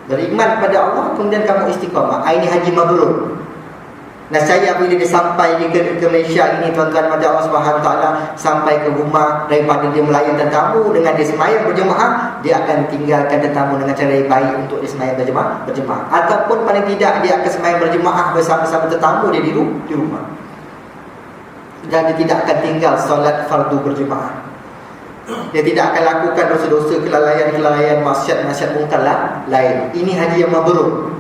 Beriman pada Allah kemudian kamu istiqamah. Ini haji mabrur. Nah, saya bila dia sampai ke Malaysia ini, tuan-tuan pada Allah Subhanahu Taala, sampai ke rumah, daripada dia melayan tetamu dengan dia sembahyang berjemaah, dia akan tinggalkan tetamu dengan cara yang baik untuk dia sembahyang berjemaah. Ataupun paling tidak dia akan sembahyang berjemaah bersama-sama tetamu dia di rumah. Dan dia tidak akan tinggal solat fardu berjemaah. Dia tidak akan lakukan dosa-dosa, kelalaian-kelalaian, maksiat-maksiat mungkar lain. Ini haji yang mabrur.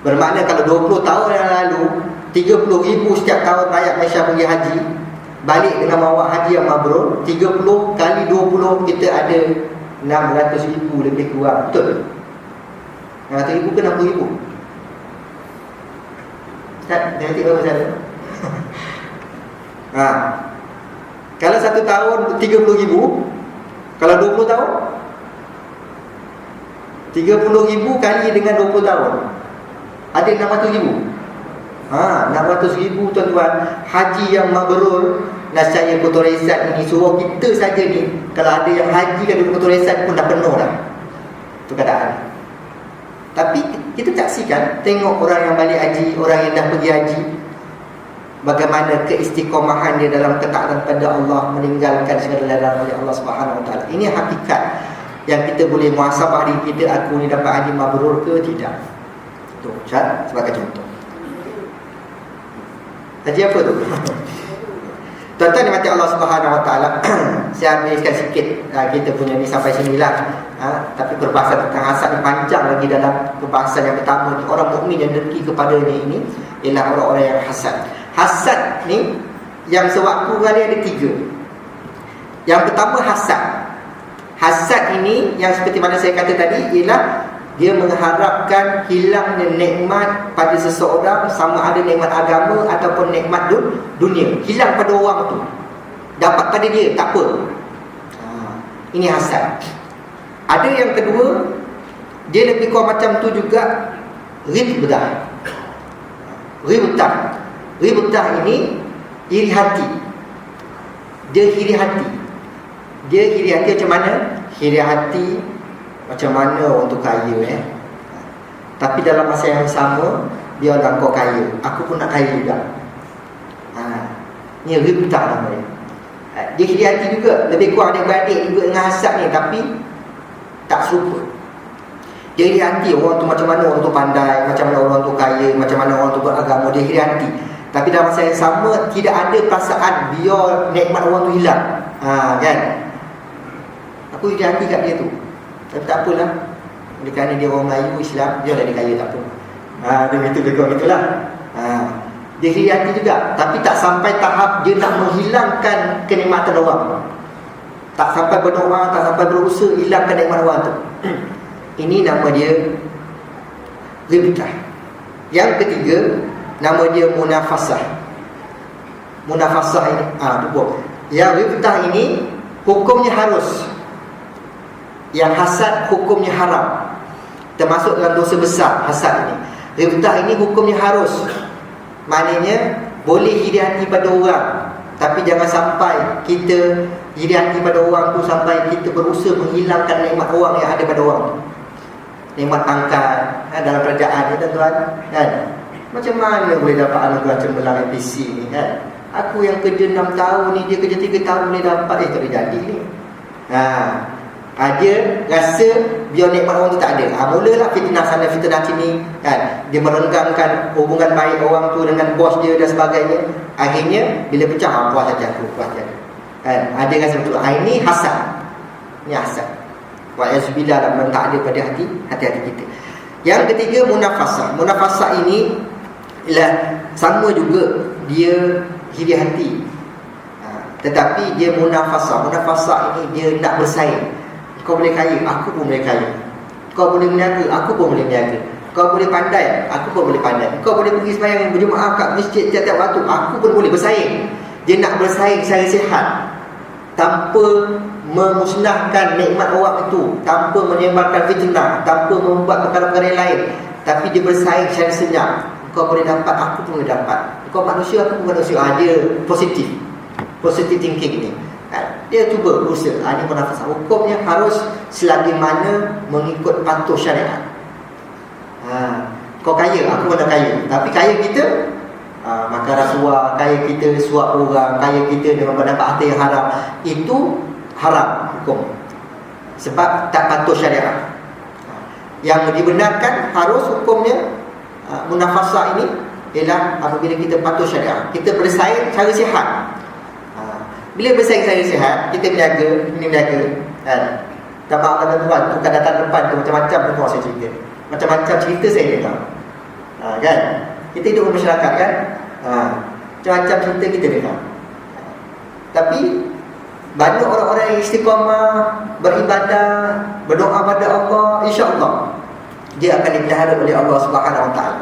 Bermakna kalau 20 tahun yang lalu 30,000 setiap tahun rakyat Malaysia pergi haji, balik dengan bawa haji yang mabrur, 30 kali 20 kita ada 600,000 lebih kurang. Betul? 600,000 ke 60,000? Ustaz, nanti berapa saya? Kalau 1 tahun 30,000, kalau 20 tahun 30,000 kali dengan 20 tahun ada 600,000. 600,000 tuan-tuan. Haji yang mabrur. Nasaya Kota Rezat ini suruh kita saja ni, kalau ada yang haji kat Kota Rezat pun dah penuh dah. Itu keadaan. Tapi kita saksikan, tengok orang yang balik haji, orang yang dah pergi haji, bagaimana keistiqomahan dia dalam ketaatan pada Allah, meninggalkan segala larangan oleh Allah Subhanahu Wa Taala. Ini hakikat yang kita boleh muhasabah diri kita, aku ni dapat haji mabrur ke tidak. Tu sebagai contoh. Haji apa tu? Tuan-tuan dimati Allah Subhanahu Wa Taala. Saya ambilkan sikit kita punya ni sampai sinilah. Tapi perbahasan tentang hasad ni panjang lagi dalam perbahasan yang pertama. Orang mukmin yang dengki kepadanya ini ialah orang-orang yang hasad. Hasad ni yang sewaktu kali ada 3. Yang pertama hasad. Hasad ini yang seperti mana saya kata tadi ialah dia mengharapkan hilangnya nikmat pada seseorang, sama ada nikmat agama ataupun nikmat dunia. Hilang pada orang tu, dapat pada dia, tak apa. Ini hasad. Ada yang kedua, dia lebih kurang macam tu juga, ribdah. Ribdah ini iri hati. Dia iri hati. Dia iri hati macam mana? Iri hati macam mana orang tu kaya tapi dalam masa yang sama dia orang kau kaya, aku pun nak kaya juga. Ni ribtah namanya. Dia iri hati juga, lebih kurang adik-beradik juga dengan hasad ni, tapi tak serupa. Dia iri hati orang tu macam mana orang tu pandai, macam mana orang tu kaya, macam mana orang tu beragama, dia iri hati. Tapi dalam masa yang sama tidak ada perasaan biar nikmat orang tu hilang. Kan? Aku iri hati kat dia tu. Tapi tak apalah, kerana dia orang Melayu Islam, dia dah dia kaya, tak apa. Dia begitu, dia kurang itulah. Dia iri hati juga, tapi tak sampai tahap dia nak menghilangkan kenikmatan orang. Tak sampai berdoa, tak sampai berusaha hilangkan nikmat orang tu. Ini nama dia ghibtah. Yang ketiga, nama dia munafasah. Munafasah ini, tu pun. Yang ghibtah ini hukumnya harus. Yang hasad hukumnya haram. Termasuk dalam dosa besar hasad ini. Ghibtah ini hukumnya harus. Maknanya boleh iri hati pada orang, tapi jangan sampai kita iri hati pada orang tu sampai kita berusaha menghilangkan nikmat orang yang ada pada orang tu. Nikmat pangkat dalam kerajaan ni tuan-tuan, kan? Macam mana boleh dapat anugerah cemerlang APC ni, kan? Aku yang kerja 6 tahun ni, dia kerja 3 tahun ni dapat, tak boleh jadi ni. Dia rasa biar nikmat orang tu tak ada. Mulalah fitnah sana fitnah sini, kan? Dia merenggangkan hubungan baik orang tu dengan bos dia dan sebagainya. Akhirnya bila pecah, puas saja aku, puas saja, kan? Ada rasa betul. Ini hasad. Ini hasad. Wa'azubillah lah, tak ada pada hati-hati kita. Yang ketiga, munafasah. Munafasah ini ialah sama juga, dia iri hati, tetapi dia munafasah. Munafasah ini dia nak bersaing. Kau boleh kaya, aku pun boleh kaya. Kau boleh meniaga, aku pun boleh meniaga. Kau boleh pandai, aku pun boleh pandai. Kau boleh pergi sembahyang berjemaah kat masjid tiap-tiap waktu, aku pun boleh bersaing. Dia nak bersaing secara sihat, tanpa memusnahkan nikmat orang itu, tanpa menyebarkan fitnah, tanpa membuat perkara-perkara lain. Tapi dia bersaing secara senyap. Kau boleh dapat, aku pun boleh dapat. Kau manusia, aku pun manusia. Dia positif. Positive thinking ni. Dia cuba berusaha. Ini munafasah. Hukumnya harus selagi mana mengikut patuh syariat. Kau kaya, aku mana kaya. Tapi kaya kita makan rasuah, kaya kita suap orang, kaya kita dengan mendapat harta yang haram. Itu haram hukum, sebab tak patuh syariat. Yang dibenarkan harus hukumnya munafasah ini ialah apabila kita patuh syariat. Kita bersaing secara sihat. Bila bersaing secara sihat, kita berniaga, ini berniaga, kan? Tak maaf tuan-tuan, tu kan datang depan tu macam-macam tu saya cerita. Macam-macam cerita saya dengar. Kan? Kita hidup bermasyarakat, kan? Macam-macam cerita kita dengar. Tapi banyak orang-orang yang istiqamah, beribadah, berdoa pada Allah, insya-Allah dia akan dipelihara oleh Allah Subhanahu Wa Taala.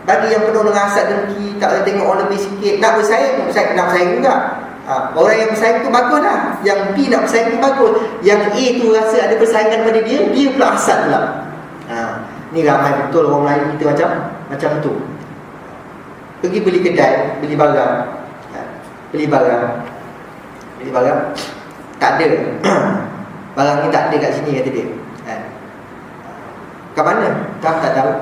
Bagi yang penuh dengan hasad dengki, tak boleh tengok orang lebih sikit, nak bersaing nak bersaing juga. Orang yang bersaing tu bagus lah. Yang B nak bersaing tu bagus. Yang A tu rasa ada persaingan pada dia pula hasad pula. Ni ramai betul orang Melayu kita macam tu. Pergi beli kedai, beli barang, tak ada. Barang ni tak ada kat sini, kata dia. Kat mana? Tak tahu.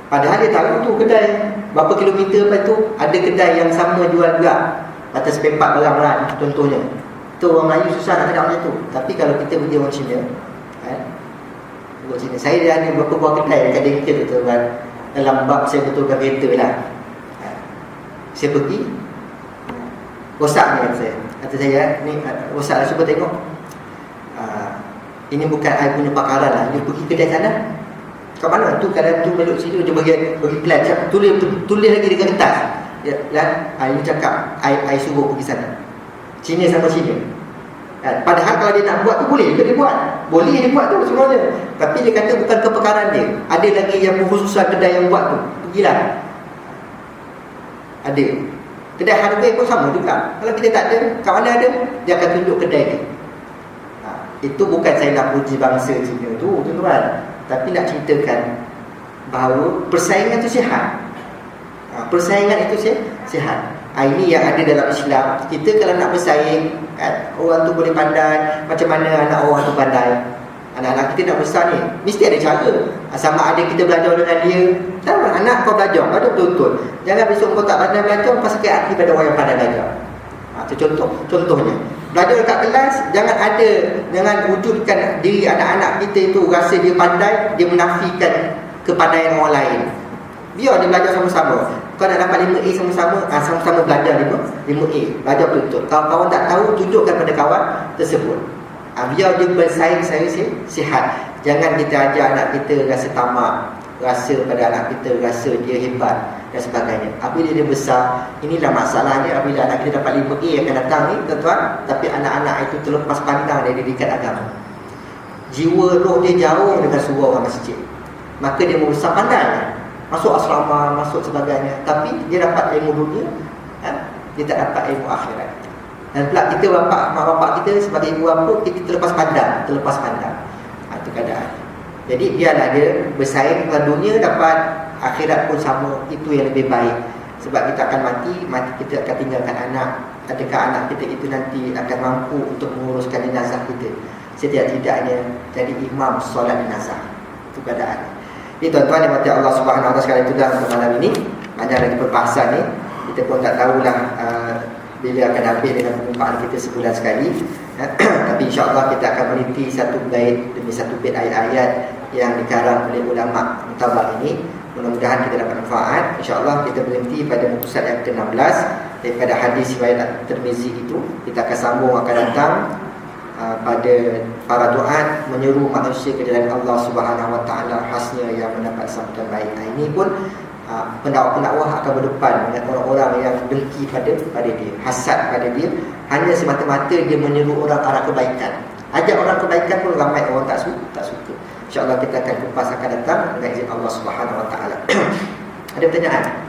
Padahal dia tahu tu kedai berapa kilometer lepas tu ada kedai yang sama jual juga batas spare-part barang-barang contohnya. Tu orang Melayu susah nak cakap macam tu. Tapi kalau kita pergi orang Cina, saya dah ada beberapa buah kedai dekat Dengkil tu kan. Dalam bab saya betulkan kereta lah. Saya pergi, rosak ni kata saya. Kata saya, ni rosak lah, cuba tengok. Ini bukan saya punya pakaran lah. You pergi kedai sana. Kat mana? Tu kadang tu meluk sini, dia bagi plan. Tulis lagi dekat kertas. Ya, you cakap, I suruh pergi sana. Cina sama Cina. Padahal kalau dia nak buat tu boleh juga dia buat. Boleh dia buat tu sebenarnya. Tapi dia kata bukan kepakaran dia. Ada lagi yang khususan kedai yang buat tu. Pergilah. Ada. Kedai hardware pun sama juga. Kalau kita tak ada, kat mana ada, dia akan tunjuk kedai dia. Itu bukan saya nak puji bangsa Cina tu, tuan-tuan. Tapi nak ceritakan bahawa persaingan tu sihat. Persaingan itu sihat. Ini yang ada dalam Islam. Kita kalau nak bersaing, kan, orang tu boleh pandai. Macam mana anak orang tu pandai. Anak-anak kita nak besar ni, mesti ada cara. Sama ada kita belajar dengan dia. Tahu anak kau belajar betul-betul. Jangan besok kau tak pandai belajar, kau sakit hati pada orang yang pandai belajar. Itu contohnya. Belajar dekat kelas, jangan ada dengan wujudkan diri anak-anak kita itu rasa dia pandai, dia menafikan kepandaian orang lain. Biar dia belajar sama-sama. Kau nak dapat 5A sama-sama, sama-sama belajar 5A. Belajar betul-betul. Kawan-kawan tak tahu, tunjukkan pada kawan tersebut. Biar dia bersaing saya sihat. Jangan kita ajar anak kita rasa tamak, rasa pada anak kita, rasa dia hebat dan sebagainya. Apabila dia besar, inilah masalahnya. Apabila anak kita dapat 5A akan datang ni tuan-tuan, tapi anak-anak itu terlepas pandang dari didikan agama. Jiwa roh dia jauh dengan surau orang masjid, maka dia membesar pandai, masuk asrama, masuk sebagainya, tapi dia dapat ilmu dunia, dia tak dapat ilmu akhirat. Dan pula kita mak bapak kita sebagai ibu bapa, kita terlepas pandang. Itu keadaan. Jadi biarlah dia bersaing dengan dunia, dapat akhirat pun sama. Itu yang lebih baik. Sebab kita akan mati kita akan tinggalkan anak. Adakah anak kita itu nanti akan mampu untuk menguruskan jenazah kita? Setidak-tidaknya jadi imam solat jenazah. Itu keadaan. Jadi tuan-tuan yang mati Allah Subhanahu Wa Taala sekali itu dah untuk malam ini. Banyak lagi perbahasan ni. Kita pun tak tahulah bila akan habis dengan perjumpaan kita sebulan sekali. Tapi insya-Allah kita akan meneliti satu bait demi satu bait ayat-ayat yang dikarang oleh ulama mutabak ini. Mudah-mudahan kita dapat manfaat. InsyaAllah kita berhenti pada mutusat yang ke-16 daripada hadis riwayat Tirmizi itu. Kita akan sambung akan datang pada para duat menyeru manusia ke jalan Allah Subhanahu Wa Taala, khasnya yang mendapat sambutan baik. Ini pun pendakwah akan berdepan dengan orang-orang yang dengki pada dia, hasad pada dia, hanya semata-mata dia menyeru orang arah kebaikan. Ajak orang kebaikan pun ramai orang tak suka. InsyaAllah kita akan kupas akan datang dengan izin Allah Subhanahu Wa Taala. Ada pertanyaan?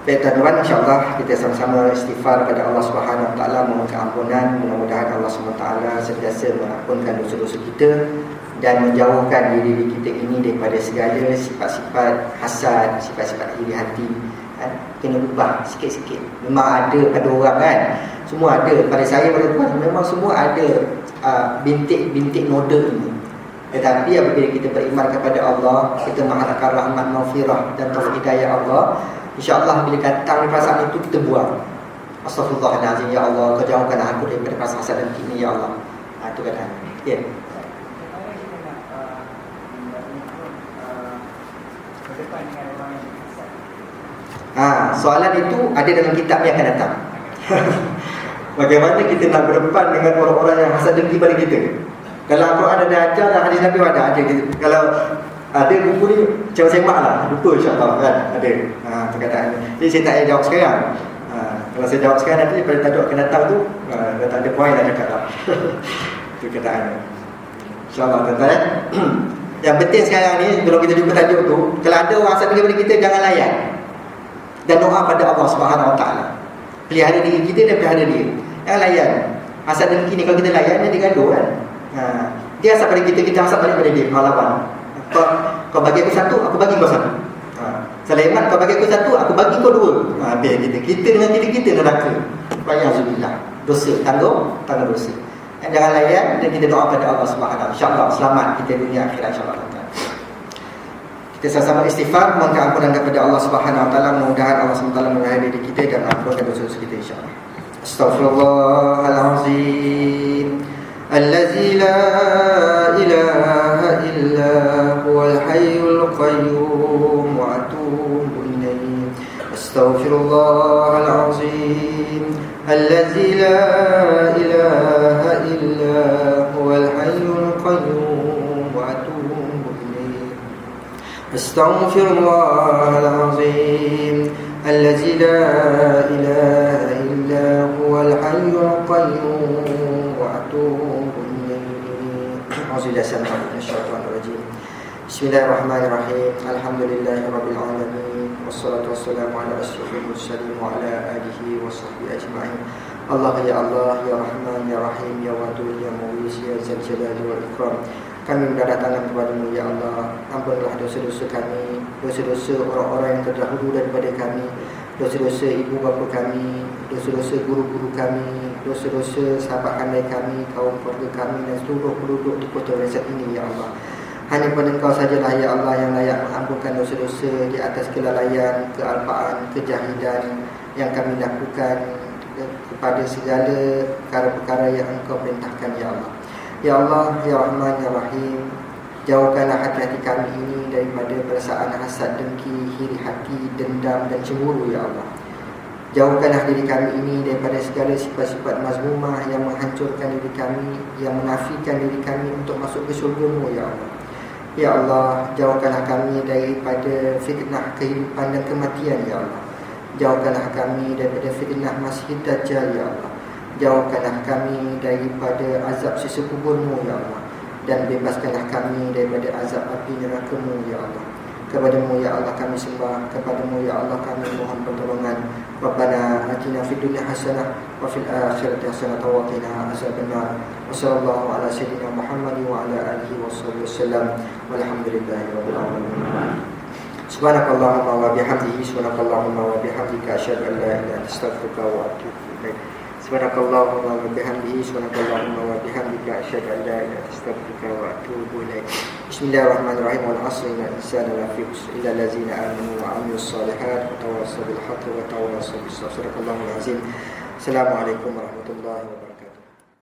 Baik tuan-tuan, insyaAllah kita sama-sama istighfar kepada Allah Subhanahu Wa Taala, memohon ampunan. Mudah-mudahan Allah Subhanahu Wa Taala sentiasa mengampunkan dosa-dosa kita dan menjauhkan diri kita ini daripada segala sifat-sifat hasad, sifat-sifat iri hati. Kena ubah sikit-sikit. Memang ada pada orang kan, semua ada. Pada saya, pada tuan, memang semua ada bintik-bintik noda ini. Tetapi apabila kita beriman kepada Allah, kita mengharapkan rahmat, maghfirah dan taufik hidayah Allah, insya-Allah bila datang perasaan itu kita buang. Astaghfirullahalazim, ya Allah, kau jauhkan aku daripada perasaan hasad dan kini, ya Allah. Itu kata. Ya. Soalan itu ada dalam kitab yang akan datang. Bagaimana kita nak berdepan dengan orang-orang yang hasad dengki pada kita? Kalau Al-Quran ada ajar dan hadis Nabi ada gitu. Kalau ada buku ni macam semak lah, lupa insya-Allah kan. Ada perkataan. Jadi saya tak payah jawab sekarang. Kalau saya jawab sekarang nanti pada tajuk akan datang tu dah tak ada poin nak cakap lah. Itu perkataan. Insya-Allah tuan-tuan. Yang penting sekarang ni kalau kita jumpa tajuk tu, kalau ada orang hasad dengki pada kita, jangan layan. Dan doa pada Allah Subhanahu Wa Taala. Pelihara diri kita dan pelihara dia. Jangan layan. Hasad dengki ni kalau kita layan, dia gaduh kan. Dia hasad pada kita, kita hasad balik pada dia. Lawan. Kau bagi aku satu, aku bagi kau satu. Sulaiman, kau bagi aku satu, aku bagi kau dua. Biar kita dengan diri kita neraka. Wa'iyyazubillah. Dosa, tanggung dosa. Jangan layan dan kita doa pada Allah Subhanahu Wa Taala. InsyaAllah selamat kita dunia akhirat, insyaAllah. Kita sama-sama istighfar, mohon ampunan kepada Allah Subhanahu Wa Taala. Mudah-mudahan Allah Subhanahu Wa Taala mengampuni diri kita dan mengampunkan dosa-dosa kita, insya-Allah. Astaghfirullahalazim, allazi la ilaha illa huwal hayyul qayyum wa atubu ilayhi. Astaghfirullahalazim, allazi la ilaha illa huwal hayyul qayyum wa atubu. Astaghfirullahalazim, allazi la ilaha illa huwal hayyul qayyum wa atubu ilayhi. Auzubillahi. Bismillahirrahmanirrahim. Alhamdulillahirabbil alamin. Wassalatu wassalamu ala asyrofil mursalin wa ala alihi wa sahbihi ajma'in. Allah ya Allah, ya Rahman, ya Rahim, ya Wadud, ya Mu'izz, ya Dzal Jalali wal Ikram. Kami mendatangkan kepada-Mu, ya Allah. Ampunlah dosa-dosa kami, dosa-dosa orang-orang yang terdahulu daripada kami, dosa-dosa ibu bapa kami, dosa-dosa guru-guru kami, dosa-dosa sahabat kandai kami, kaum keluarga kami dan seluruh penduduk di kota Malaysia ini, ya Allah. Hanya pada Engkau sajalah, ya Allah, yang layak mengampunkan dosa-dosa di atas kelalaian, kealpaan, kejahilan yang kami lakukan kepada segala perkara-perkara yang Engkau perintahkan, ya Allah. Ya Allah, ya Rahman, ya Rahim, jauhkanlah hati-hati kami ini daripada perasaan hasad, dengki, iri hati, dendam dan cemburu, ya Allah. Jauhkanlah diri kami ini daripada segala sifat-sifat mazmumah yang menghancurkan diri kami, yang menafikan diri kami untuk masuk ke syurga-Mu, Ya Allah. Ya Allah, jauhkanlah kami daripada fitnah kehidupan dan kematian, Ya Allah. Jauhkanlah kami daripada fitnah Masih Dajjal, Ya Allah. Jauhkanlah kami daripada azab siksa kubur-Mu, Ya Allah. Dan bebaskanlah kami daripada azab api neraka-Mu, Ya Allah. Kepada-Mu, Ya Allah, kami sembah. Kepada-Mu, Ya Allah, kami mohon pertolongan. Rabbana atina fid dunya hasanah wa fil akhirati hasanah wa qina azabannar. Wa sallallahu ala sayyidina Muhammad wa ala alihi washabbihi wasallam. Walhamdulillahi rabbil alamin. Subhanakallahumma wa bihamdihi, subhanakallahumma wa bihamdika, asyhadu an la ilaha illa anta, astaghfiruka wa atubu ilaik. Subhanakallahumma wa bihamdihi, subhanakallahumma wa bihamdika, asyhadu an la ilaha illa anta, astaghfiruka wa atubu ilaik. Bismillahirrahmanirrahim. Wal 'asri innal insana lafi khusr illa allazina amanu wa 'amilus solihat wa tawassaw bil haqqi wa tawassaw bis sabr. Sadaqallahul azim. Assalamualaikum warahmatullahi wabarakatuh.